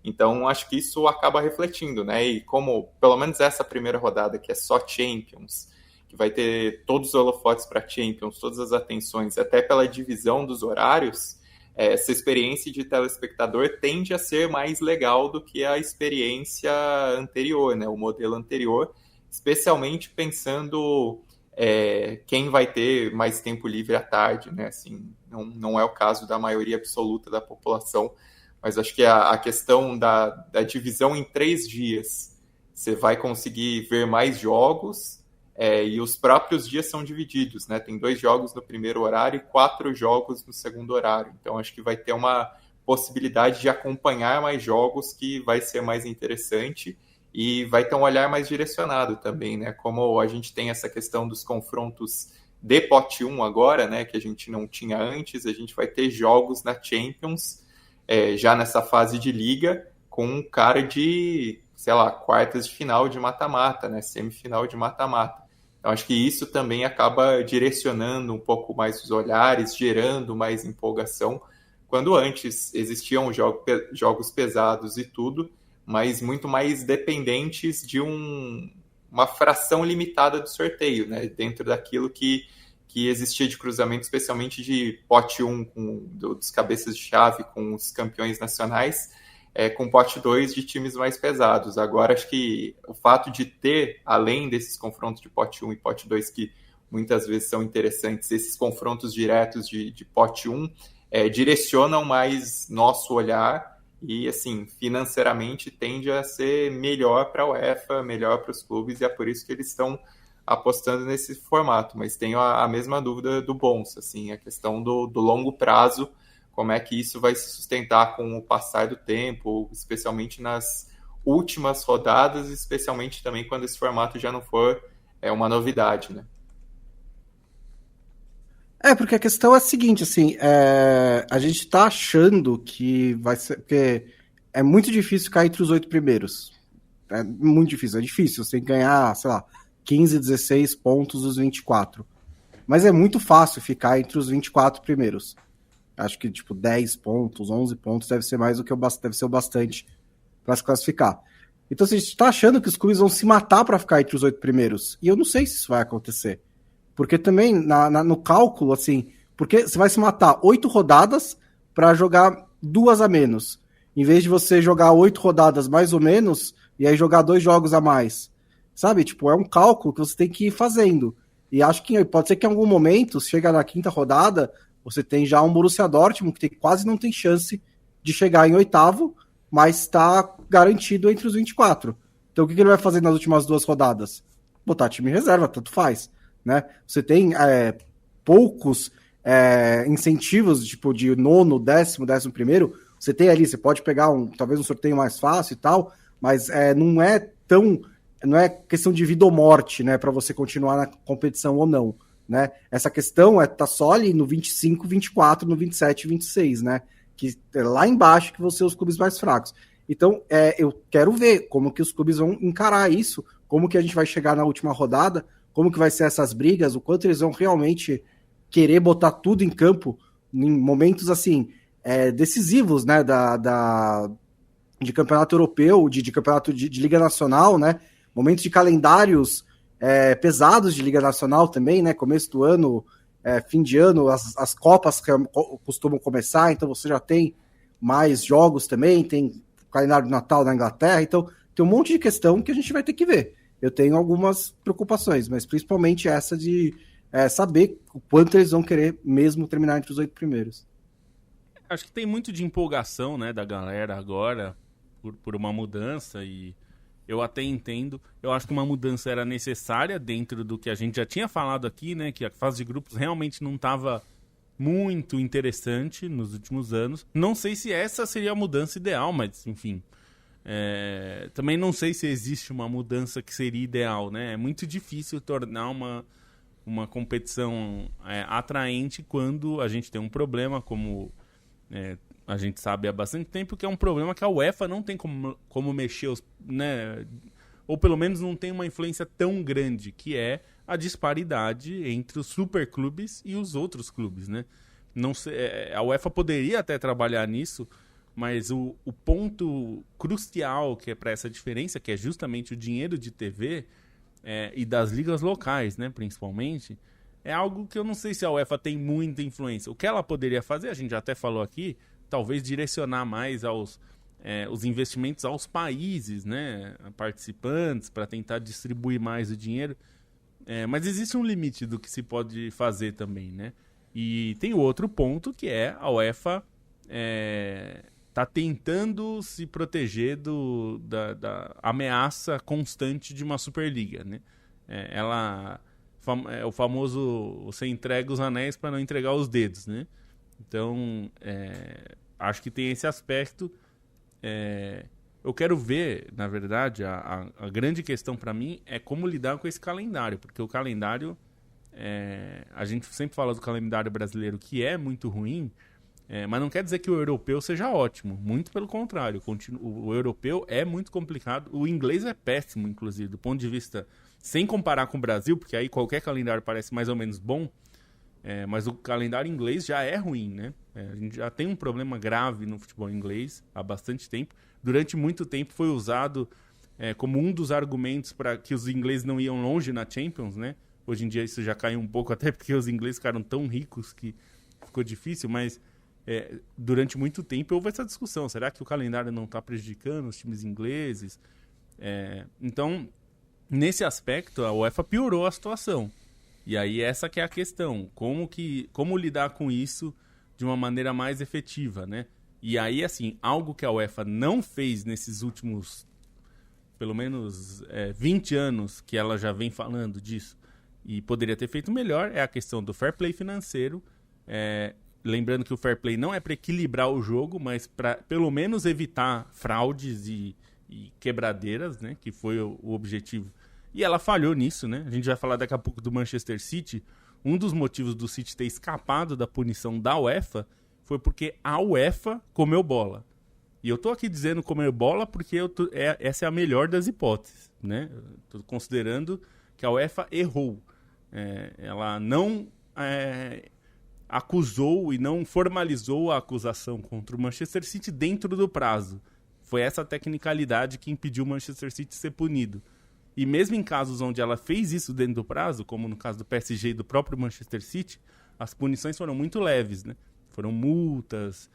Então, acho que isso acaba refletindo, né? E como, pelo menos essa primeira rodada, que é só Champions... que vai ter todos os holofotes para Champions, todas as atenções, até pela divisão dos horários, essa experiência de telespectador tende a ser mais legal do que a experiência anterior, né? O modelo anterior, especialmente pensando quem vai ter mais tempo livre à tarde, né? Assim, não é o caso da maioria absoluta da população, mas acho que a questão da divisão em 3 dias, você vai conseguir ver mais jogos. E os próprios dias são divididos, né? Tem 2 jogos no primeiro horário e 4 jogos no segundo horário. Então, acho que vai ter uma possibilidade de acompanhar mais jogos que vai ser mais interessante e vai ter um olhar mais direcionado também, né? Como a gente tem essa questão dos confrontos de pote 1 agora, né? Que a gente não tinha antes, a gente vai ter jogos na Champions, já nessa fase de liga, com um cara de, sei lá, quartas de final de mata-mata, né? Semifinal de mata-mata. Então, acho que isso também acaba direcionando um pouco mais os olhares, gerando mais empolgação, quando antes existiam jogos pesados e tudo, mas muito mais dependentes de uma fração limitada do sorteio, né? Dentro daquilo que existia de cruzamento, especialmente de pote 1 dos cabeças de chave com os campeões nacionais, com pote 2 de times mais pesados. Agora, acho que o fato de ter, além desses confrontos de pote 1 e pote 2, que muitas vezes são interessantes, esses confrontos diretos de pote 1, direcionam mais nosso olhar e, assim, financeiramente tende a ser melhor para a UEFA, melhor para os clubes, e é por isso que eles estão apostando nesse formato. Mas tenho a mesma dúvida do Bonsa, assim, a questão do longo prazo, como é que isso vai se sustentar com o passar do tempo, especialmente nas últimas rodadas, especialmente também quando esse formato já não for uma novidade, né?
Porque a questão é a seguinte, assim, a gente tá achando que vai ser, porque é muito difícil ficar entre os 8 primeiros. É muito difícil, você tem que ganhar, sei lá, 15, 16 pontos dos 24. Mas é muito fácil ficar entre os 24 primeiros. Acho que, 10 pontos, 11 pontos deve ser mais do que deve ser o bastante para se classificar. Então, assim, a gente tá achando que os clubes vão se matar para ficar entre os 8 primeiros. E eu não sei se isso vai acontecer. Porque também, no cálculo, assim, porque você vai se matar 8 rodadas para jogar 2 a menos. Em vez de você jogar 8 rodadas mais ou menos, e aí jogar 2 jogos a mais. Sabe? É um cálculo que você tem que ir fazendo. E acho que pode ser que em algum momento, se chega na 5ª rodada, você tem já um Borussia Dortmund que quase não tem chance de chegar em 8º, mas está garantido entre os 24. Então o que ele vai fazer nas últimas 2 rodadas? Botar time em reserva, tanto faz. Né? Você tem poucos incentivos, de 9º, 10º, 11º. Você tem ali, você pode pegar talvez um sorteio mais fácil e tal, mas não é questão de vida ou morte, né, para você continuar na competição ou não, né? Essa questão tá só ali no 25, 24, no 27 e 26, né? Que é lá embaixo que vão ser os clubes mais fracos. Então, eu quero ver como que os clubes vão encarar isso, como que a gente vai chegar na última rodada, como que vai ser essas brigas, o quanto eles vão realmente querer botar tudo em campo em momentos, assim, decisivos, né, de campeonato europeu, de campeonato de Liga Nacional, né, momentos de calendários pesados de Liga Nacional também, né, começo do ano, fim de ano, as Copas costumam começar, então você já tem mais jogos também, tem o calendário de Natal na Inglaterra, então tem um monte de questão que a gente vai ter que ver. Eu tenho algumas preocupações, mas principalmente essa de saber o quanto eles vão querer mesmo terminar entre os 8 primeiros.
Acho que tem muito de empolgação, né, da galera agora por uma mudança, e eu até entendo. Eu acho que uma mudança era necessária dentro do que a gente já tinha falado aqui, né, que a fase de grupos realmente não estava muito interessante nos últimos anos. Não sei se essa seria a mudança ideal, mas enfim... também não sei se existe uma mudança que seria ideal, né? É muito difícil tornar uma competição atraente quando a gente tem um problema, como a gente sabe há bastante tempo, que é um problema que a UEFA não tem como mexer, né? Ou pelo menos não tem uma influência tão grande, que é a disparidade entre os superclubes e os outros clubes, né? Não sei, a UEFA poderia até trabalhar nisso, mas o ponto crucial que é para essa diferença, que é justamente o dinheiro de TV e das ligas locais, né, principalmente, é algo que eu não sei se a UEFA tem muita influência. O que ela poderia fazer, a gente já até falou aqui, talvez direcionar mais os investimentos aos países, né, participantes, para tentar distribuir mais o dinheiro. Mas existe um limite do que se pode fazer também, né? E tem outro ponto, que é a UEFA... está tentando se proteger da ameaça constante de uma Superliga, né? O famoso você entrega os anéis para não entregar os dedos, né? Então, acho que tem esse aspecto. Eu quero ver, na verdade, a grande questão para mim é como lidar com esse calendário, porque o calendário, a gente sempre fala do calendário brasileiro, que é muito ruim, mas não quer dizer que o europeu seja ótimo, muito pelo contrário, o europeu é muito complicado, o inglês é péssimo, inclusive, do ponto de vista, sem comparar com o Brasil, porque aí qualquer calendário parece mais ou menos bom, Mas o calendário inglês já é ruim, né? A gente já tem um problema grave no futebol inglês há bastante tempo. Durante muito tempo foi usado como um dos argumentos para que os ingleses não iam longe na Champions, né? Hoje em dia isso já caiu um pouco, até porque os ingleses ficaram tão ricos que ficou difícil, mas durante muito tempo houve essa discussão. Será que o calendário não está prejudicando os times ingleses? Então, nesse aspecto, a UEFA piorou a situação. E aí essa que é a questão. Como lidar com isso de uma maneira mais efetiva, né? E aí, assim, algo que a UEFA não fez nesses últimos, pelo menos, 20 anos que ela já vem falando disso, e poderia ter feito melhor, é a questão do fair play financeiro. Lembrando que o fair play não é para equilibrar o jogo, mas para, pelo menos, evitar fraudes e quebradeiras, né? Que foi o objetivo. E ela falhou nisso, né? A gente vai falar daqui a pouco do Manchester City. Um dos motivos do City ter escapado da punição da UEFA foi porque a UEFA comeu bola. E eu tô aqui dizendo comer bola porque essa é a melhor das hipóteses, né? Tô considerando que a UEFA errou. Ela não acusou e não formalizou a acusação contra o Manchester City dentro do prazo. Foi essa tecnicalidade que impediu o Manchester City ser punido. E mesmo em casos onde ela fez isso dentro do prazo, como no caso do PSG e do próprio Manchester City, as punições foram muito leves, né? Foram multas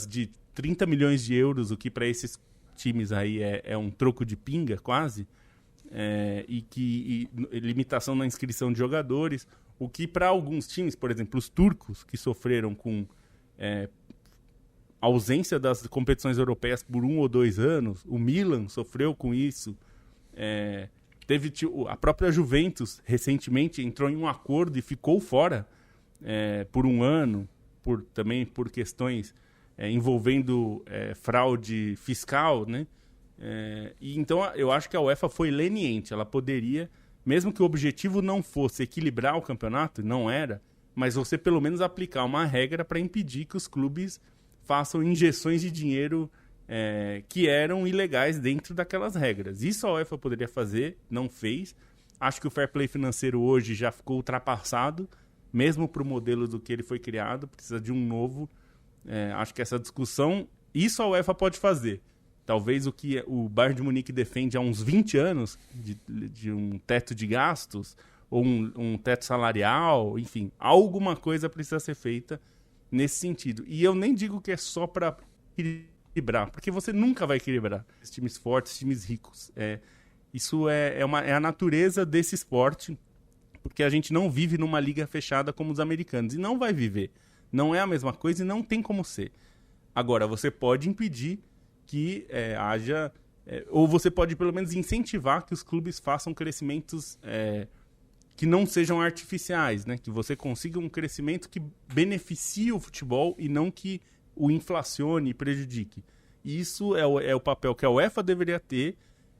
de 30 milhões de euros, o que para esses times aí é um troco de pinga quase, e limitação na inscrição de jogadores, o que para alguns times, por exemplo, os turcos, que sofreram com ausência das competições europeias por 1 ou 2 anos, o Milan sofreu com isso. A própria Juventus recentemente entrou em um acordo e ficou fora por 1 ano, também por questões envolvendo fraude fiscal, né? E então eu acho que a UEFA foi leniente. Ela poderia, mesmo que o objetivo não fosse equilibrar o campeonato, não era, mas você pelo menos aplicar uma regra para impedir que os clubes façam injeções de dinheiro que eram ilegais dentro daquelas regras. Isso a UEFA poderia fazer, não fez. Acho que o fair play financeiro hoje já ficou ultrapassado, mesmo para o modelo do que ele foi criado, precisa de um novo. Acho que essa discussão, isso a UEFA pode fazer. Talvez o que o Bayern de Munique defende há uns 20 anos, de um teto de gastos, ou um teto salarial, enfim, alguma coisa precisa ser feita nesse sentido. E eu nem digo que é só para equilibrar, porque você nunca vai equilibrar esses times fortes, times ricos. Isso é a natureza desse esporte, porque a gente não vive numa liga fechada como os americanos, e não vai viver. Não é a mesma coisa e não tem como ser. Agora, você pode impedir que haja... ou você pode, pelo menos, incentivar que os clubes façam crescimentos que não sejam artificiais, né? Que você consiga um crescimento que beneficie o futebol e não que o inflacione e prejudique. Isso é o papel que a UEFA deveria ter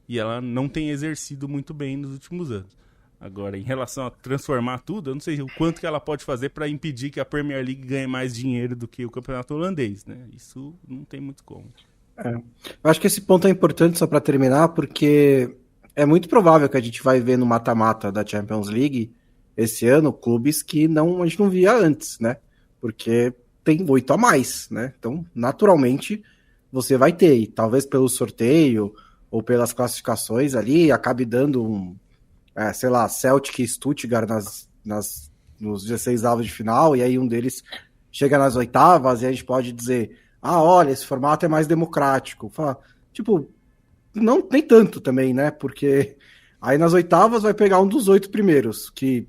e ela não tem exercido muito bem nos últimos anos. Agora, em relação a transformar tudo, eu não sei o quanto que ela pode fazer para impedir que a Premier League ganhe mais dinheiro do que o campeonato holandês, né? Isso não tem muito como.
Eu acho que esse ponto é importante, só para terminar, porque é muito provável que a gente vai ver no mata-mata da Champions League esse ano clubes que a gente não via antes, né? Porque tem 8 a mais, né? Então, naturalmente, você vai ter, e talvez pelo sorteio ou pelas classificações ali, acabe dando Celtic e Stuttgart nos 16 avos de final, e aí um deles chega nas oitavas, e a gente pode dizer, olha, esse formato é mais democrático. Não nem tanto também, né? Porque aí nas oitavas vai pegar um dos 8 primeiros, que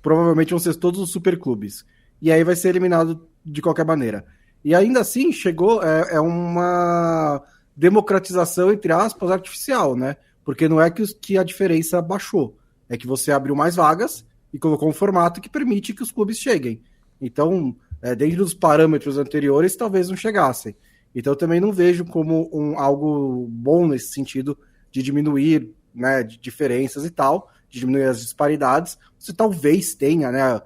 provavelmente vão ser todos os superclubes. E aí vai ser eliminado de qualquer maneira. E ainda assim, chegou, uma democratização, entre aspas, artificial, né? Porque não é que a diferença baixou, é que você abriu mais vagas e colocou um formato que permite que os clubes cheguem. Então, dentro dos parâmetros anteriores, talvez não chegassem. Então, eu também não vejo como algo bom nesse sentido de diminuir, né, de diferenças e tal, de diminuir as disparidades. Você talvez tenha, né,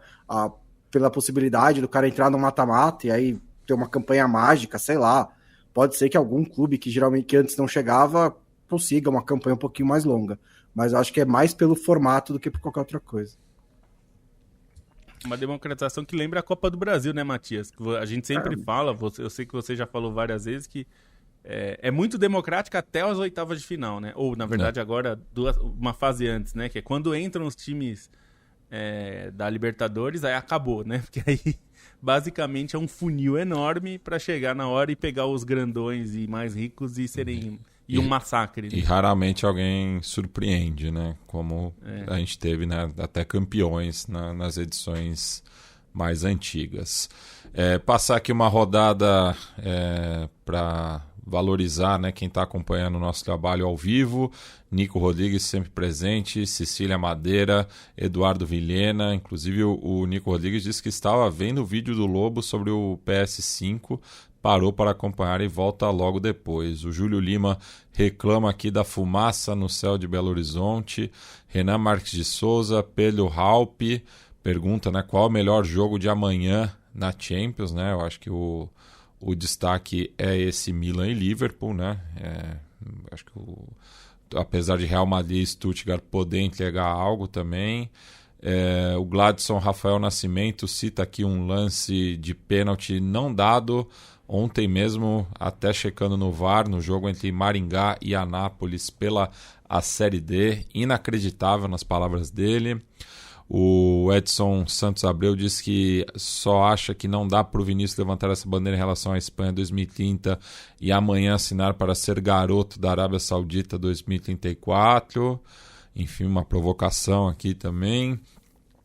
pela possibilidade do cara entrar no mata-mata e aí ter uma campanha mágica, sei lá. Pode ser que algum clube que geralmente antes não chegava consiga uma campanha um pouquinho mais longa. Mas eu acho que é mais pelo formato do que por qualquer outra coisa.
Uma democratização que lembra a Copa do Brasil, né, Matias? A gente sempre fala, eu sei que você já falou várias vezes, que é muito democrática até as oitavas de final, né? Ou, na verdade, agora, uma fase antes, né? Que é quando entram os times da Libertadores, aí acabou, né? Porque aí, basicamente, é um funil enorme para chegar na hora e pegar os grandões e mais ricos e serem... E um massacre. Né?
E raramente alguém surpreende, né? Como a gente teve, né? Até campeões nas edições mais antigas. Passar aqui uma rodada para valorizar, né, quem está acompanhando o nosso trabalho ao vivo. Nico Rodrigues sempre presente, Cecília Madeira, Eduardo Vilhena. Inclusive o Nico Rodrigues disse que estava vendo o vídeo do Lobo sobre o PS5, parou para acompanhar e volta logo depois. O Júlio Lima reclama aqui da fumaça no céu de Belo Horizonte. Renan Marques de Souza, Pedro Halpe, pergunta, né, qual é o melhor jogo de amanhã na Champions, né? Eu acho que o destaque é esse Milan e Liverpool, né? Acho que apesar de Real Madrid e Stuttgart poder entregar algo também. O Gladson Rafael Nascimento cita aqui um lance de pênalti não dado ontem mesmo, até checando no VAR, no jogo entre Maringá e Anápolis pela a Série D. Inacreditável nas palavras dele. O Edson Santos Abreu disse que só acha que não dá para o Vinícius levantar essa bandeira em relação à Espanha 2030 e amanhã assinar para ser garoto da Arábia Saudita 2034. Enfim, uma provocação aqui também.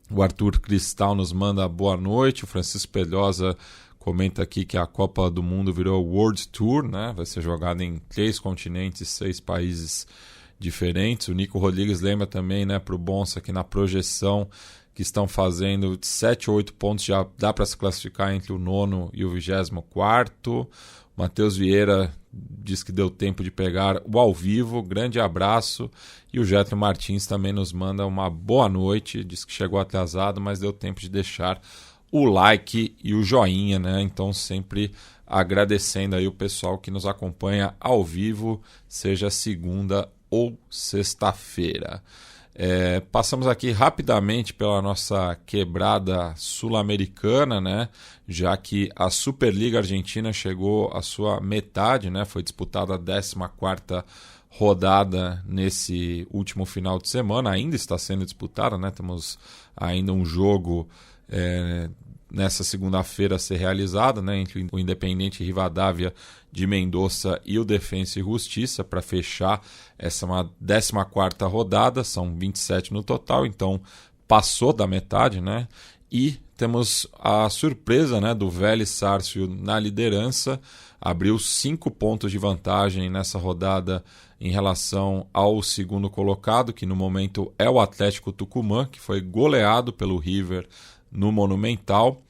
O Arthur Cristal nos manda boa noite. O Francisco Pedrosa comenta aqui que a Copa do Mundo virou World Tour, né? Vai ser jogada em 3 continentes, 6 países diferentes. O Nico Rodrigues lembra também, né, para o Bonsa que na projeção que estão fazendo 7 ou 8 pontos já dá para se classificar entre o 9º e o 24º. Matheus Vieira diz que deu tempo de pegar o ao vivo. Grande abraço. E o Getro Martins também nos manda uma boa noite. Diz que chegou atrasado, mas deu tempo de deixar o like e o joinha, né? Então sempre agradecendo aí o pessoal que nos acompanha ao vivo, seja segunda ou sexta-feira. Passamos aqui rapidamente pela nossa quebrada sul-americana, né? Já que a Superliga Argentina chegou à sua metade, né? Foi disputada a 14ª rodada nesse último final de semana, ainda está sendo disputada, né? Temos ainda um jogo nessa segunda-feira a ser realizado, né? Entre o Independiente Rivadavia de Mendoza e o Defensa e Justiça para fechar essa uma 14ª rodada, são 27 no total, então passou da metade, né? E temos a surpresa, né, do Vélez Sarsfield na liderança, abriu 5 pontos de vantagem nessa rodada em relação ao segundo colocado, que no momento é o Atlético Tucumã, que foi goleado pelo River no Monumental.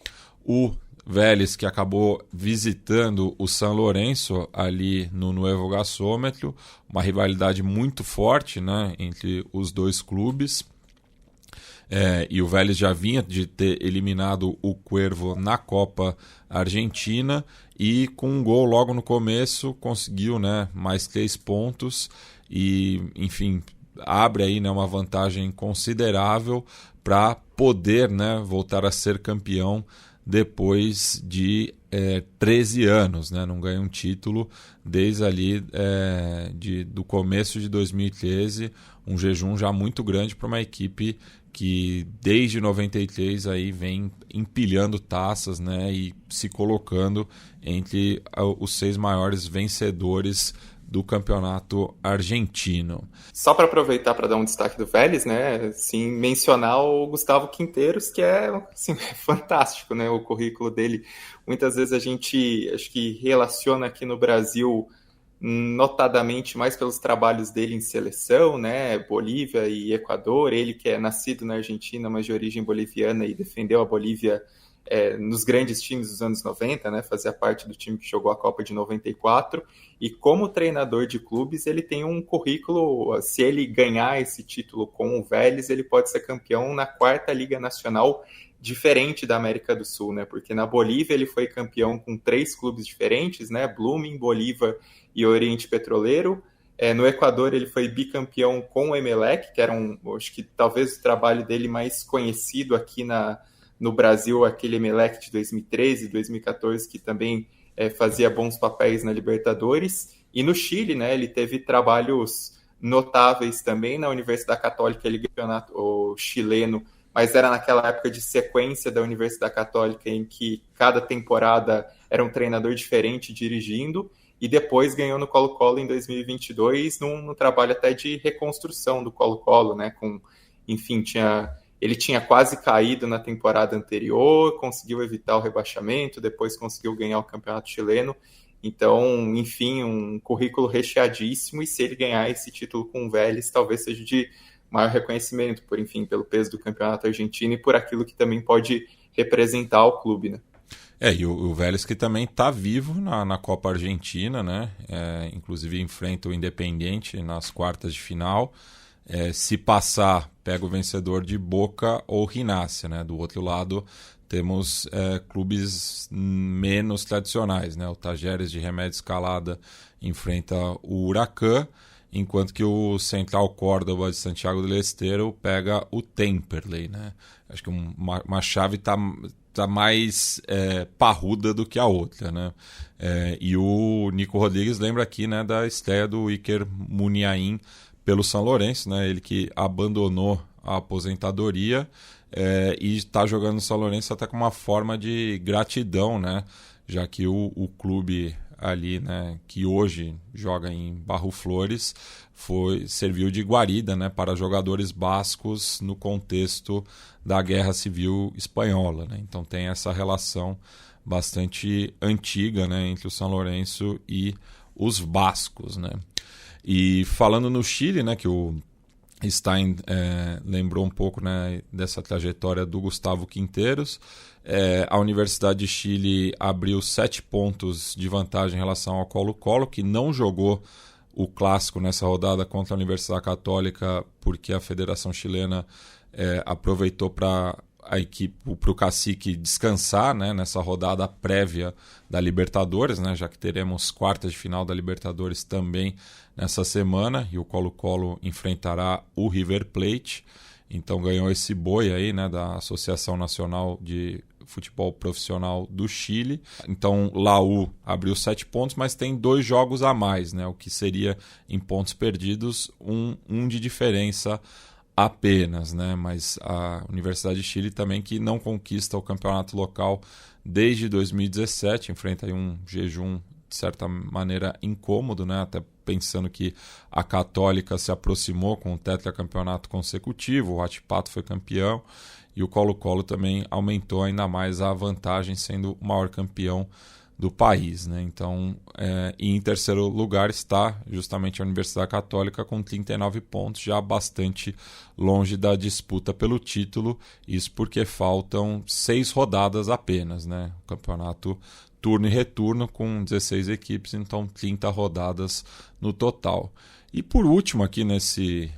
O Vélez, que acabou visitando o San Lorenzo ali no Nuevo Gasômetro, uma rivalidade muito forte, né, entre os dois clubes. E o Vélez já vinha de ter eliminado o Cuervo na Copa Argentina e com um gol logo no começo conseguiu, né, mais 3 pontos e, enfim, abre aí, né, uma vantagem considerável para poder, né, voltar a ser campeão depois de 13 anos, né? Não ganha um título desde ali do começo de 2013, um jejum já muito grande para uma equipe que desde 93 aí vem empilhando taças, né, e se colocando entre os 6 maiores vencedores do campeonato argentino.
Só para aproveitar para dar um destaque do Vélez, né, assim, mencionar o Gustavo Quinteiros, que é assim, fantástico, né, o currículo dele. Muitas vezes a gente, acho que relaciona aqui no Brasil, notadamente mais pelos trabalhos dele em seleção, né, Bolívia e Equador, ele que é nascido na Argentina, mas de origem boliviana e defendeu a Bolívia nos grandes times dos anos 90, né, fazia parte do time que jogou a Copa de 94, e como treinador de clubes, ele tem um currículo, se ele ganhar esse título com o Vélez, ele pode ser campeão na 4ª Liga Nacional, diferente da América do Sul, né, porque na Bolívia ele foi campeão com 3 clubes diferentes, né, Blooming, Bolívar e Oriente Petroleiro. No Equador ele foi bicampeão com o Emelec, que era acho que talvez o trabalho dele mais conhecido aqui no Brasil aquele Emelec de 2013, 2014, que também fazia bons papéis na Libertadores. E no Chile, né, ele teve trabalhos notáveis também. Na Universidade Católica, ele ganhou o campeonato chileno, mas era naquela época de sequência da Universidade Católica, em que cada temporada era um treinador diferente dirigindo, e depois ganhou no Colo-Colo em 2022, num trabalho até de reconstrução do Colo-Colo, né? Enfim, ele tinha quase caído na temporada anterior, conseguiu evitar o rebaixamento, depois conseguiu ganhar o campeonato chileno. Então, enfim, um currículo recheadíssimo, e se ele ganhar esse título com o Vélez, talvez seja de maior reconhecimento, pelo peso do campeonato argentino e por aquilo que também pode representar o clube, né?
E o Vélez que também está vivo na Copa Argentina, né? Inclusive enfrenta o Independiente nas quartas de final. Se passar, pega o vencedor de Boca ou Rinácia, né? Do outro lado temos clubes menos tradicionais, né? O Tajeres de Remédio Escalada enfrenta o Huracán, enquanto que o Central Córdoba de Santiago del Estero pega o Temperley, né? Acho que uma chave tá mais parruda do que a outra, né? E o Nico Rodrigues lembra aqui, né, da estreia do Iker Muniain pelo São Lourenço, né? Ele que abandonou a aposentadoria e está jogando no São Lourenço até com uma forma de gratidão, né? Já que o clube ali, né, que hoje joga em Barro Flores, serviu de guarida, né, para jogadores bascos no contexto da Guerra Civil Espanhola, né? Então tem essa relação bastante antiga, né, entre o São Lourenço e os bascos, né? E falando no Chile, né, que o Stein lembrou um pouco, né, dessa trajetória do Gustavo Quinteiros. A Universidade de Chile abriu 7 pontos de vantagem em relação ao Colo-Colo, que não jogou o clássico nessa rodada contra a Universidade Católica, porque a Federação Chilena aproveitou para o Cacique descansar, né, nessa rodada prévia da Libertadores, né, já que teremos quartas de final da Libertadores também nessa semana, e o Colo-Colo enfrentará o River Plate. Então ganhou esse boi aí, né, da Associação Nacional de Futebol Profissional do Chile. Então Laú abriu 7 pontos, mas tem 2 jogos a mais, né, o que seria em pontos perdidos um de diferença apenas, né? Mas a Universidade de Chile também, que não conquista o campeonato local desde 2017, enfrenta aí um jejum de certa maneira incômodo, né? Até pensando que a Católica se aproximou com o tetracampeonato consecutivo, o Huachipato foi campeão e o Colo-Colo também aumentou ainda mais a vantagem, sendo o maior campeão do país, né? Então, e em terceiro lugar está justamente a Universidade Católica com 39 pontos, já bastante longe da disputa pelo título, isso porque faltam 6 rodadas apenas, né? O campeonato turno e retorno com 16 equipes, então 30 rodadas no total. E por último aqui nesse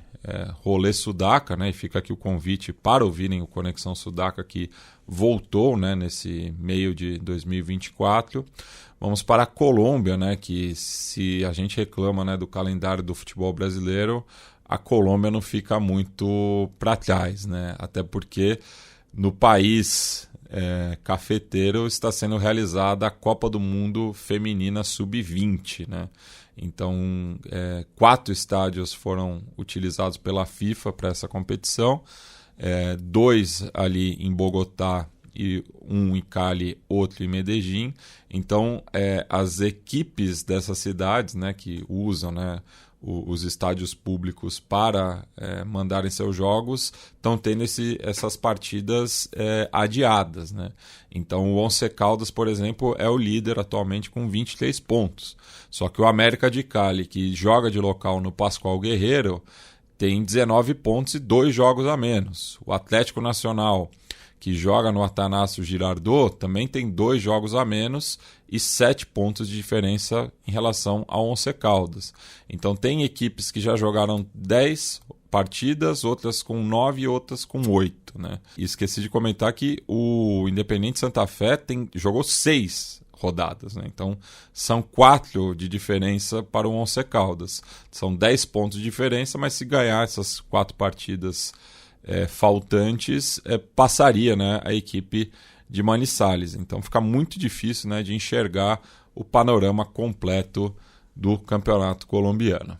rolê Sudaca, né? E fica aqui o convite para ouvirem o Conexão Sudaca, que voltou, né, nesse meio de 2024. Vamos para a Colômbia, né, que se a gente reclama, né, do calendário do futebol brasileiro, a Colômbia não fica muito para trás, né? Até porque no país cafeteiro está sendo realizada a Copa do Mundo Feminina Sub-20, né? Então, 4 estádios foram utilizados pela FIFA para essa competição, 2 ali em Bogotá e 1 em Cali, outro em Medellín. Então, as equipes dessas cidades, né, que usam, né, os estádios públicos para mandarem seus jogos, estão tendo essas partidas adiadas, né? Então o Once Caldas, por exemplo, é o líder atualmente com 23 pontos. Só que o América de Cali, que joga de local no Pascoal Guerreiro, tem 19 pontos e 2 jogos a menos. O Atlético Nacional, que joga no Atanásio Girardot, também tem 2 jogos a menos e 7 pontos de diferença em relação ao Once Caldas. Então tem equipes que já jogaram 10 partidas, outras com 9 e outras com 8, né? E esqueci de comentar que o Independiente Santa Fé jogou 6 rodadas, né? Então são 4 de diferença para o Once Caldas. São 10 pontos de diferença, mas se ganhar essas 4 partidas faltantes, passaria, né, a equipe de Manizales. Então fica muito difícil, né, de enxergar o panorama completo do campeonato colombiano.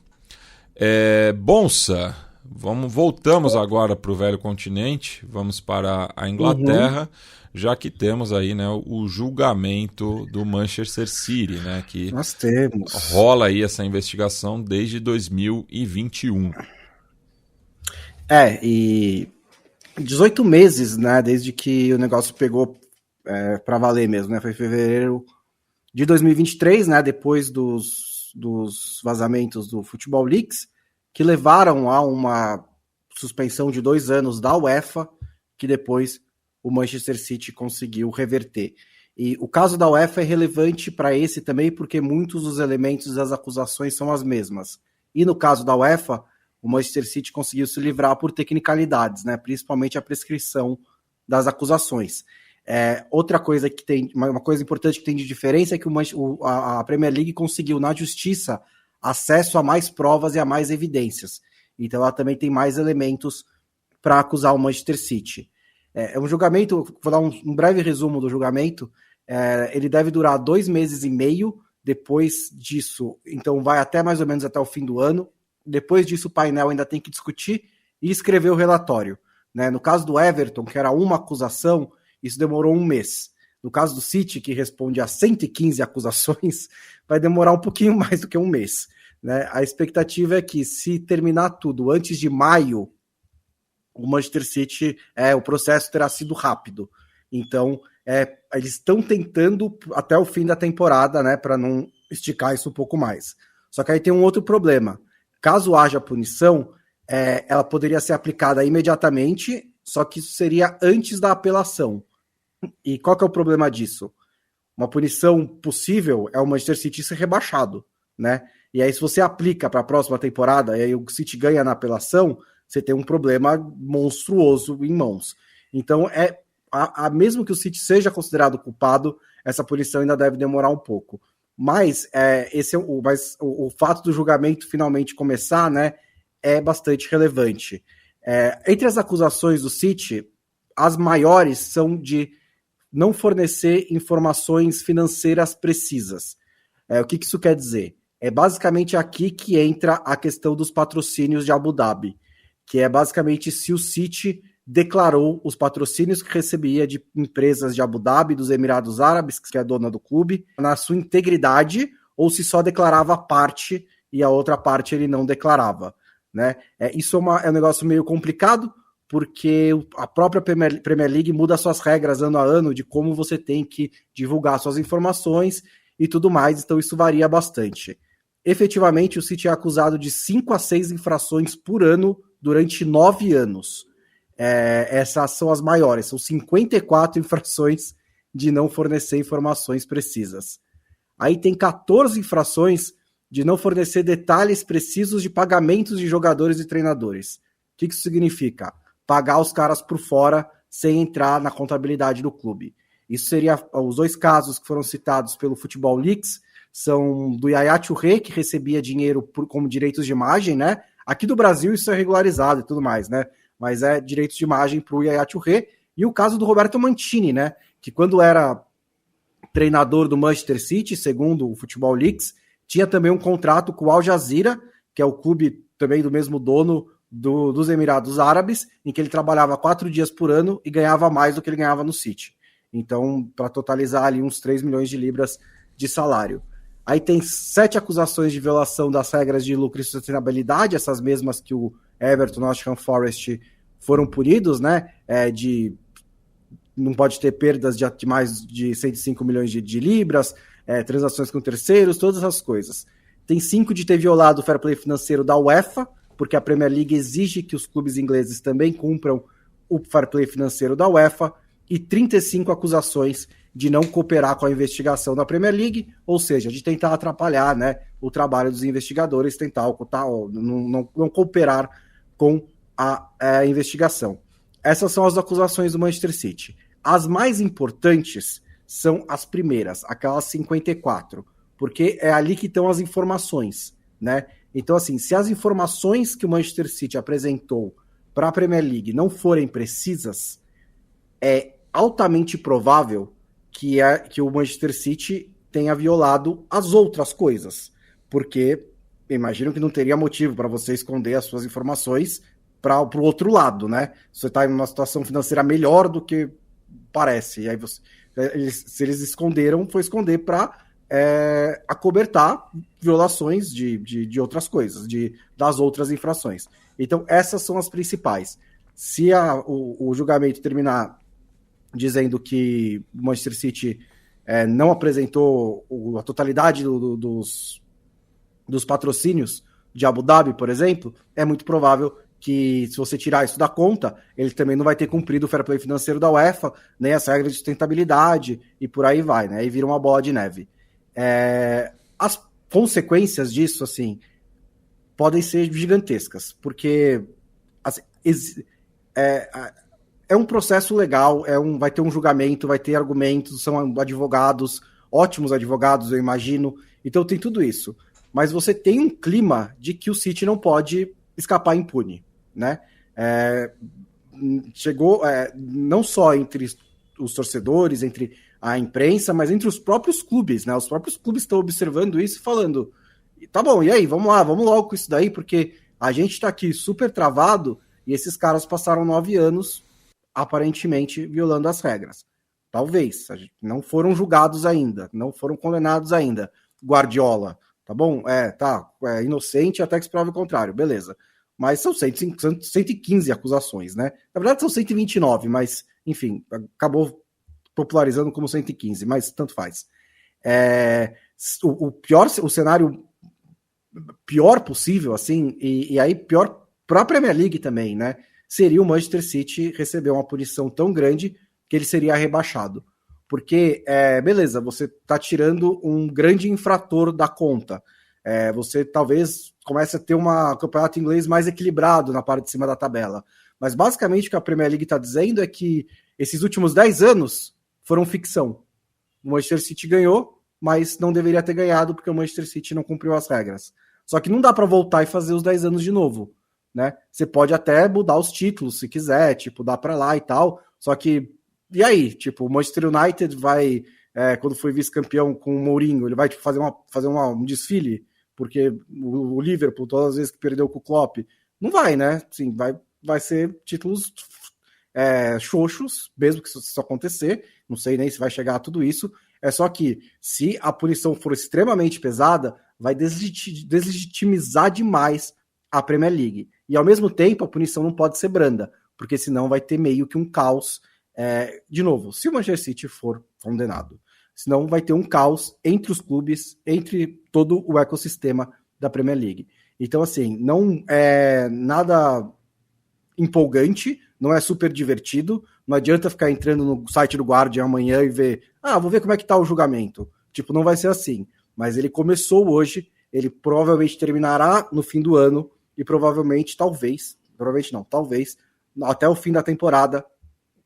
Bonsa, voltamos agora para o velho continente, vamos para a Inglaterra, já que temos aí, né, o julgamento do Manchester City, né, que
nós temos.
Rola aí essa investigação desde 2021.
E 18 meses, né, desde que o negócio pegou para valer mesmo, né, foi em fevereiro de 2023, né, depois dos vazamentos do Football Leaks, que levaram a uma suspensão de 2 anos da UEFA, que depois o Manchester City conseguiu reverter. E o caso da UEFA é relevante para esse também, porque muitos dos elementos das acusações são as mesmas. E no caso da UEFA, o Manchester City conseguiu se livrar por tecnicalidades, né? Principalmente a prescrição das acusações. Outra coisa que tem, uma coisa importante que tem de diferença é que a Premier League conseguiu na justiça acesso a mais provas e a mais evidências. Então ela também tem mais elementos para acusar o Manchester City. É um julgamento, vou dar um breve resumo do julgamento. Ele deve durar 2 meses e meio. Depois disso, então vai até mais ou menos até o fim do ano. Depois disso, o painel ainda tem que discutir e escrever o relatório, né? No caso do Everton, que era uma acusação, isso demorou 1 mês. No caso do City, que responde a 115 acusações, vai demorar um pouquinho mais do que 1 mês, né? A expectativa é que, se terminar tudo antes de maio, o Manchester City, o processo terá sido rápido. Então, eles estão tentando até o fim da temporada, né, para não esticar isso um pouco mais. Só que aí tem um outro problema. Caso haja punição, ela poderia ser aplicada imediatamente, só que isso seria antes da apelação. E qual que é o problema disso? Uma punição possível é o Manchester City ser rebaixado, né? E aí, se você aplica para a próxima temporada, e aí o City ganha na apelação, você tem um problema monstruoso em mãos. Então, mesmo que o City seja considerado culpado, essa punição ainda deve demorar um pouco. Mas o fato do julgamento finalmente começar, né, é bastante relevante. Entre as acusações do City, as maiores são de não fornecer informações financeiras precisas. O que isso quer dizer? É basicamente aqui que entra a questão dos patrocínios de Abu Dhabi, que é basicamente se o City declarou os patrocínios que recebia de empresas de Abu Dhabi, dos Emirados Árabes, que é dona do clube, na sua integridade, ou se só declarava parte e a outra parte ele não declarava, né? Isso é um negócio meio complicado, porque a própria Premier League muda suas regras ano a ano de como você tem que divulgar suas informações e tudo mais, então isso varia bastante. Efetivamente, o City é acusado de 5 a 6 infrações por ano durante 9 anos. Essas são as maiores, são 54 infrações de não fornecer informações precisas. Aí tem 14 infrações de não fornecer detalhes precisos de pagamentos de jogadores e treinadores. O que isso significa? Pagar os caras por fora sem entrar na contabilidade do clube. Isso seria, os 2 casos que foram citados pelo Football Leaks são do Yaya Touré, que recebia dinheiro como direitos de imagem, né? Aqui do Brasil isso é regularizado e tudo mais, né? Mas é direitos de imagem para o Yaya Touré, e o caso do Roberto Mancini, né, que quando era treinador do Manchester City, segundo o Football Leaks, tinha também um contrato com o Al Jazeera, que é o clube também do mesmo dono dos Emirados Árabes, em que ele trabalhava 4 dias por ano e ganhava mais do que ele ganhava no City. Então, para totalizar ali uns 3 milhões de libras de salário. Aí tem 7 acusações de violação das regras de lucro e sustentabilidade, essas mesmas que o Everton, Nottingham Forest foram punidos, né? Não pode ter perdas de mais de 105 milhões de libras, transações com terceiros, todas essas coisas. Tem 5 de ter violado o fair play financeiro da UEFA, porque a Premier League exige que os clubes ingleses também cumpram o fair play financeiro da UEFA, e 35 acusações de não cooperar com a investigação da Premier League, ou seja, de tentar atrapalhar, né, o trabalho dos investigadores, tentar não cooperar com a investigação. Essas são as acusações do Manchester City. As mais importantes são as primeiras, aquelas 54, porque é ali que estão as informações, né? Então, assim, se as informações que o Manchester City apresentou para a Premier League não forem precisas, é altamente provável que o Manchester City tenha violado as outras coisas, porque imagino que não teria motivo para você esconder as suas informações para o outro lado, né? Você está em uma situação financeira melhor do que parece, e aí se eles esconderam, foi esconder para acobertar violações de outras coisas, das outras infrações. Então, essas são as principais. Se o julgamento terminar dizendo que o Manchester City não apresentou a totalidade dos patrocínios de Abu Dhabi, por exemplo, é muito provável que, se você tirar isso da conta, ele também não vai ter cumprido o fair play financeiro da UEFA, nem as regras de sustentabilidade, e por aí vai, né? Aí vira uma bola de neve. As consequências disso, assim, podem ser gigantescas, porque assim, é um processo legal, vai ter um julgamento, vai ter argumentos, são advogados, ótimos advogados, eu imagino, então tem tudo isso. Mas você tem um clima de que o City não pode escapar impune, né? Chegou não só entre os torcedores, entre a imprensa, mas entre os próprios clubes, né? Os próprios clubes estão observando isso e falando, tá bom, e aí, vamos logo com isso daí, porque a gente tá aqui super travado e esses caras passaram 9 anos aparentemente violando as regras. Talvez, não foram julgados ainda, não foram condenados ainda. Guardiola, tá bom? É inocente até que se prove o contrário, beleza. Mas são 115 acusações, né? Na verdade são 129, mas, enfim, acabou popularizando como 115, mas tanto faz. O cenário pior possível, assim, e aí pior para a Premier League também, né? Seria o Manchester City receber uma punição tão grande que ele seria rebaixado. Porque, beleza, você está tirando um grande infrator da conta. Você talvez comece a ter um campeonato inglês mais equilibrado na parte de cima da tabela. Mas basicamente o que a Premier League está dizendo é que esses últimos 10 anos foram ficção. O Manchester City ganhou, mas não deveria ter ganhado porque o Manchester City não cumpriu as regras. Só que não dá para voltar e fazer os 10 anos de novo, né? Você pode até mudar os títulos se quiser, tipo, dá para lá e tal. Só que, e aí? Tipo, o Manchester United vai, quando foi vice-campeão com o Mourinho, ele vai tipo, fazer um desfile, porque o Liverpool, todas as vezes que perdeu com o Klopp, não vai, né? Sim, vai ser títulos xoxos, mesmo que isso acontecer. Não sei nem se vai chegar a tudo isso. É só que, se a punição for extremamente pesada, vai deslegitimizar demais a Premier League. E, ao mesmo tempo, a punição não pode ser branda, porque senão vai ter meio que um caos. De novo, se o Manchester City for condenado, senão vai ter um caos entre os clubes, entre todo o ecossistema da Premier League. Então, assim, não é nada empolgante, não é super divertido, não adianta ficar entrando no site do Guardian amanhã e ver, vou ver como é que tá o julgamento. Tipo, não vai ser assim. Mas ele começou hoje, ele provavelmente terminará no fim do ano e talvez, até o fim da temporada,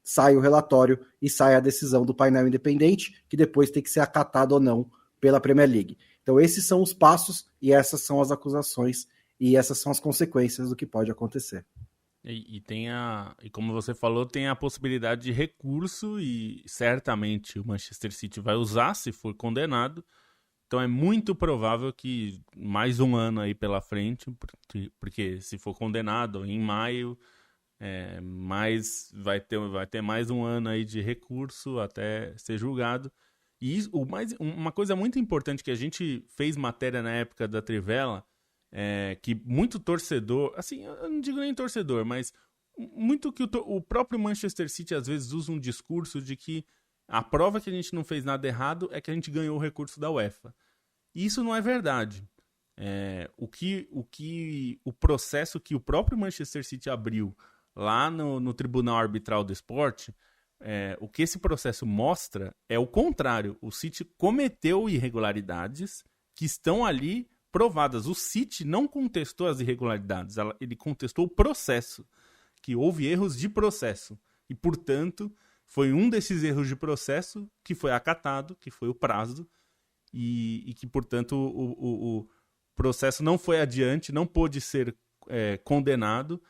saia o relatório e saia a decisão do painel independente, que depois tem que ser acatado ou não pela Premier League. Então esses são os passos e essas são as acusações e essas são as consequências do que pode acontecer.
E como você falou, tem a possibilidade de recurso e certamente o Manchester City vai usar se for condenado. Então é muito provável que mais um ano aí pela frente, porque se for condenado em maio, vai ter mais um ano aí de recurso até ser julgado. E uma coisa muito importante que a gente fez matéria na época da Trivela, que muito torcedor, assim, eu não digo nem torcedor, mas muito que o próprio Manchester City às vezes usa um discurso de que a prova que a gente não fez nada errado é que a gente ganhou o recurso da UEFA. E isso não é verdade. O processo que o próprio Manchester City abriu lá no Tribunal Arbitral do Esporte, o que esse processo mostra é o contrário. O City cometeu irregularidades que estão ali provadas. O City não contestou as irregularidades, ele contestou o processo, que houve erros de processo. E, portanto, foi um desses erros de processo que foi acatado, que foi o prazo, e que, portanto, o processo não foi adiante, não pôde ser condenado,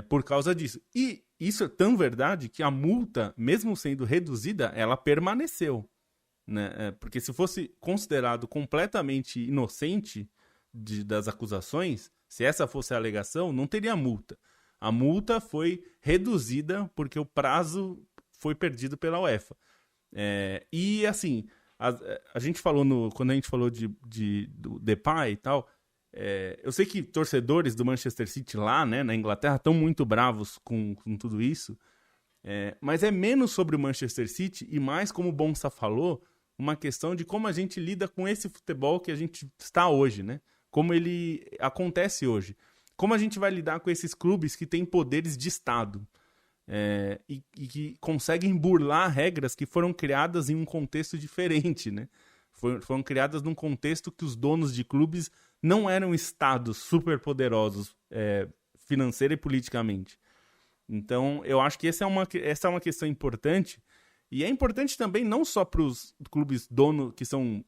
por causa disso. E isso é tão verdade que a multa, mesmo sendo reduzida, ela permaneceu, né? Porque se fosse considerado completamente inocente das acusações, se essa fosse a alegação, não teria multa. A multa foi reduzida porque o prazo foi perdido pela UEFA. E assim, a gente falou quando a gente falou do Depay e tal, eu sei que torcedores do Manchester City lá, né, na Inglaterra, estão muito bravos com tudo isso, mas é menos sobre o Manchester City e mais, como o Bonsa falou, uma questão de como a gente lida com esse futebol que a gente está hoje, né? Como ele acontece hoje. Como a gente vai lidar com esses clubes que têm poderes de Estado e que conseguem burlar regras que foram criadas em um contexto diferente, né? Foram criadas num contexto que os donos de clubes não eram estados superpoderosos financeira e politicamente. Então, eu acho que essa é uma questão importante. E é importante também não só para os clubes donos que são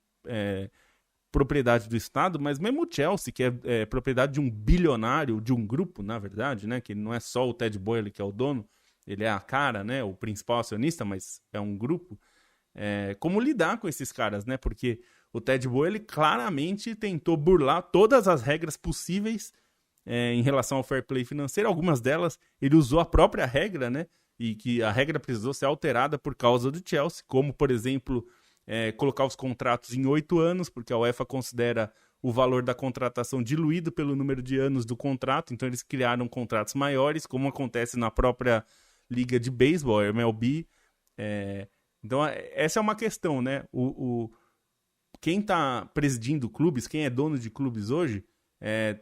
propriedade do Estado, mas mesmo o Chelsea, que é propriedade de um bilionário, de um grupo, na verdade, né? Que não é só o Ted Boyle que é o dono, ele é a cara, né? O principal acionista, mas é um grupo. Como lidar com esses caras, né? Porque o Ted Boyle claramente tentou burlar todas as regras possíveis em relação ao fair play financeiro. Algumas delas ele usou a própria regra, né? E que a regra precisou ser alterada por causa do Chelsea, como, por exemplo, colocar os contratos em 8 anos, porque a UEFA considera o valor da contratação diluído pelo número de anos do contrato, então eles criaram contratos maiores, como acontece na própria liga de beisebol, a MLB. Então, essa é uma questão, né? Quem está presidindo clubes, quem é dono de clubes hoje,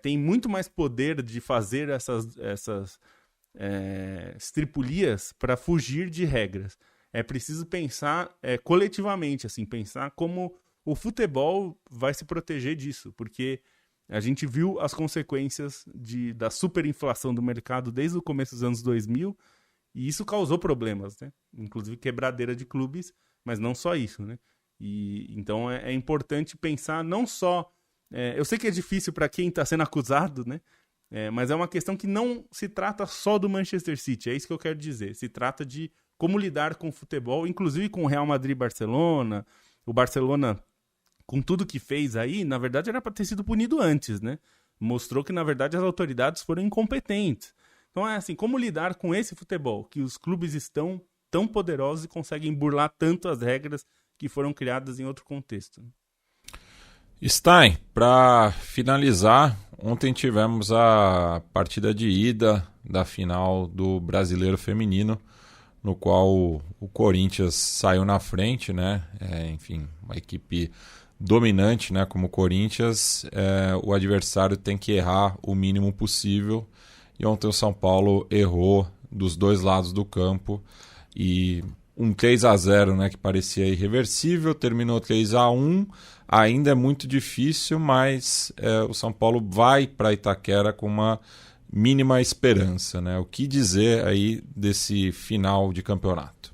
tem muito mais poder de fazer essas estripulias para fugir de regras. É preciso pensar coletivamente, assim, pensar como o futebol vai se proteger disso, porque a gente viu as consequências da superinflação do mercado desde o começo dos anos 2000, e isso causou problemas, né? Inclusive quebradeira de clubes, mas não só isso, né? Então é importante pensar não só... eu sei que é difícil para quem está sendo acusado, né? Mas é uma questão que não se trata só do Manchester City, é isso que eu quero dizer. Se trata de como lidar com o futebol, inclusive com o Real Madrid e Barcelona. O Barcelona, com tudo que fez aí, na verdade era para ter sido punido antes, né? Mostrou que, na verdade, as autoridades foram incompetentes. Então é assim, como lidar com esse futebol, que os clubes estão tão poderosos e conseguem burlar tanto as regras que foram criadas em outro contexto.
Stein, para finalizar, ontem tivemos a partida de ida da final do Brasileiro Feminino, no qual o Corinthians saiu na frente, né? Enfim, uma equipe dominante, né? Como o Corinthians, o adversário tem que errar o mínimo possível. E ontem o São Paulo errou dos dois lados do campo e um 3-0, né, que parecia irreversível, terminou 3-1, ainda é muito difícil, mas o São Paulo vai para Itaquera com uma mínima esperança, né? O que dizer aí desse final de campeonato?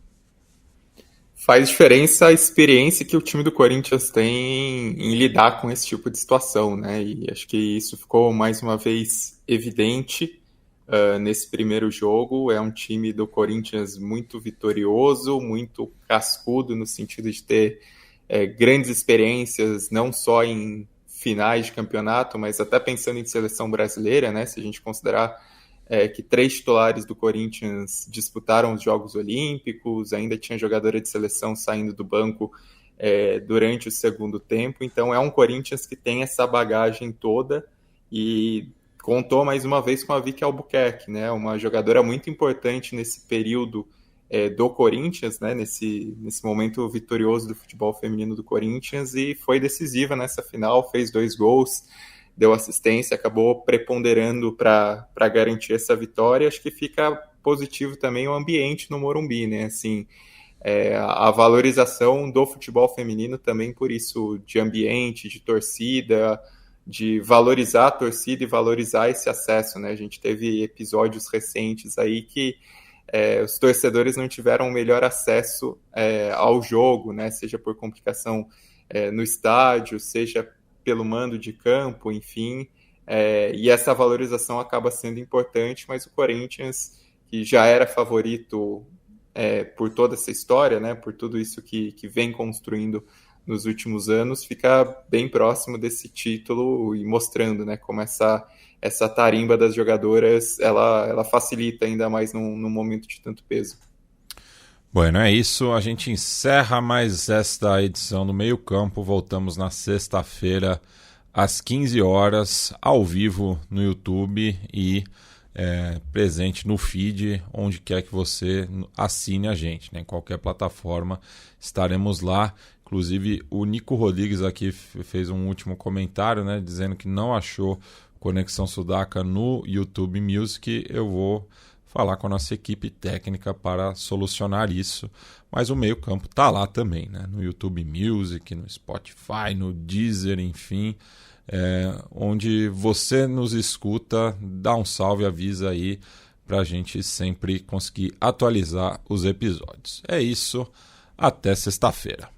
Faz diferença a experiência que o time do Corinthians tem em lidar com esse tipo de situação, né? E acho que isso ficou mais uma vez evidente nesse primeiro jogo. É um time do Corinthians muito vitorioso, muito cascudo no sentido de ter grandes experiências, não só em finais de campeonato, mas até pensando em seleção brasileira, né? Se a gente considerar que 3 titulares do Corinthians disputaram os Jogos Olímpicos, ainda tinha jogadora de seleção saindo do banco durante o segundo tempo. Então é um Corinthians que tem essa bagagem toda e contou mais uma vez com a Vicky Albuquerque, né? Uma jogadora muito importante nesse período do Corinthians, né? Nesse momento vitorioso do futebol feminino do Corinthians, e foi decisiva nessa final, fez 2 gols, deu assistência, acabou preponderando para garantir essa vitória. Acho que fica positivo também o ambiente no Morumbi, né? Assim, a valorização do futebol feminino também por isso, de ambiente, de torcida, de valorizar a torcida e valorizar esse acesso, né? A gente teve episódios recentes aí que os torcedores não tiveram o melhor acesso ao jogo, né? Seja por complicação no estádio, seja pelo mando de campo, enfim. E essa valorização acaba sendo importante, mas o Corinthians, que já era favorito por toda essa história, né, por tudo isso que vem construindo nos últimos anos, fica bem próximo desse título e mostrando, né, como essa tarimba das jogadoras ela facilita ainda mais num momento de tanto peso.
Bueno, é isso. A gente encerra mais esta edição do Meio Campo. Voltamos na sexta-feira às 15 horas, ao vivo no YouTube e presente no feed, onde quer que você assine a gente, né? Em qualquer plataforma estaremos lá. Inclusive o Nico Rodrigues aqui fez um último comentário, né, dizendo que não achou Conexão Sudaca no YouTube Music. Eu vou falar com a nossa equipe técnica para solucionar isso, mas o Meio Campo está lá também, né? No YouTube Music, no Spotify, no Deezer, enfim, onde você nos escuta, dá um salve, avisa aí para a gente sempre conseguir atualizar os episódios. É isso, até sexta-feira.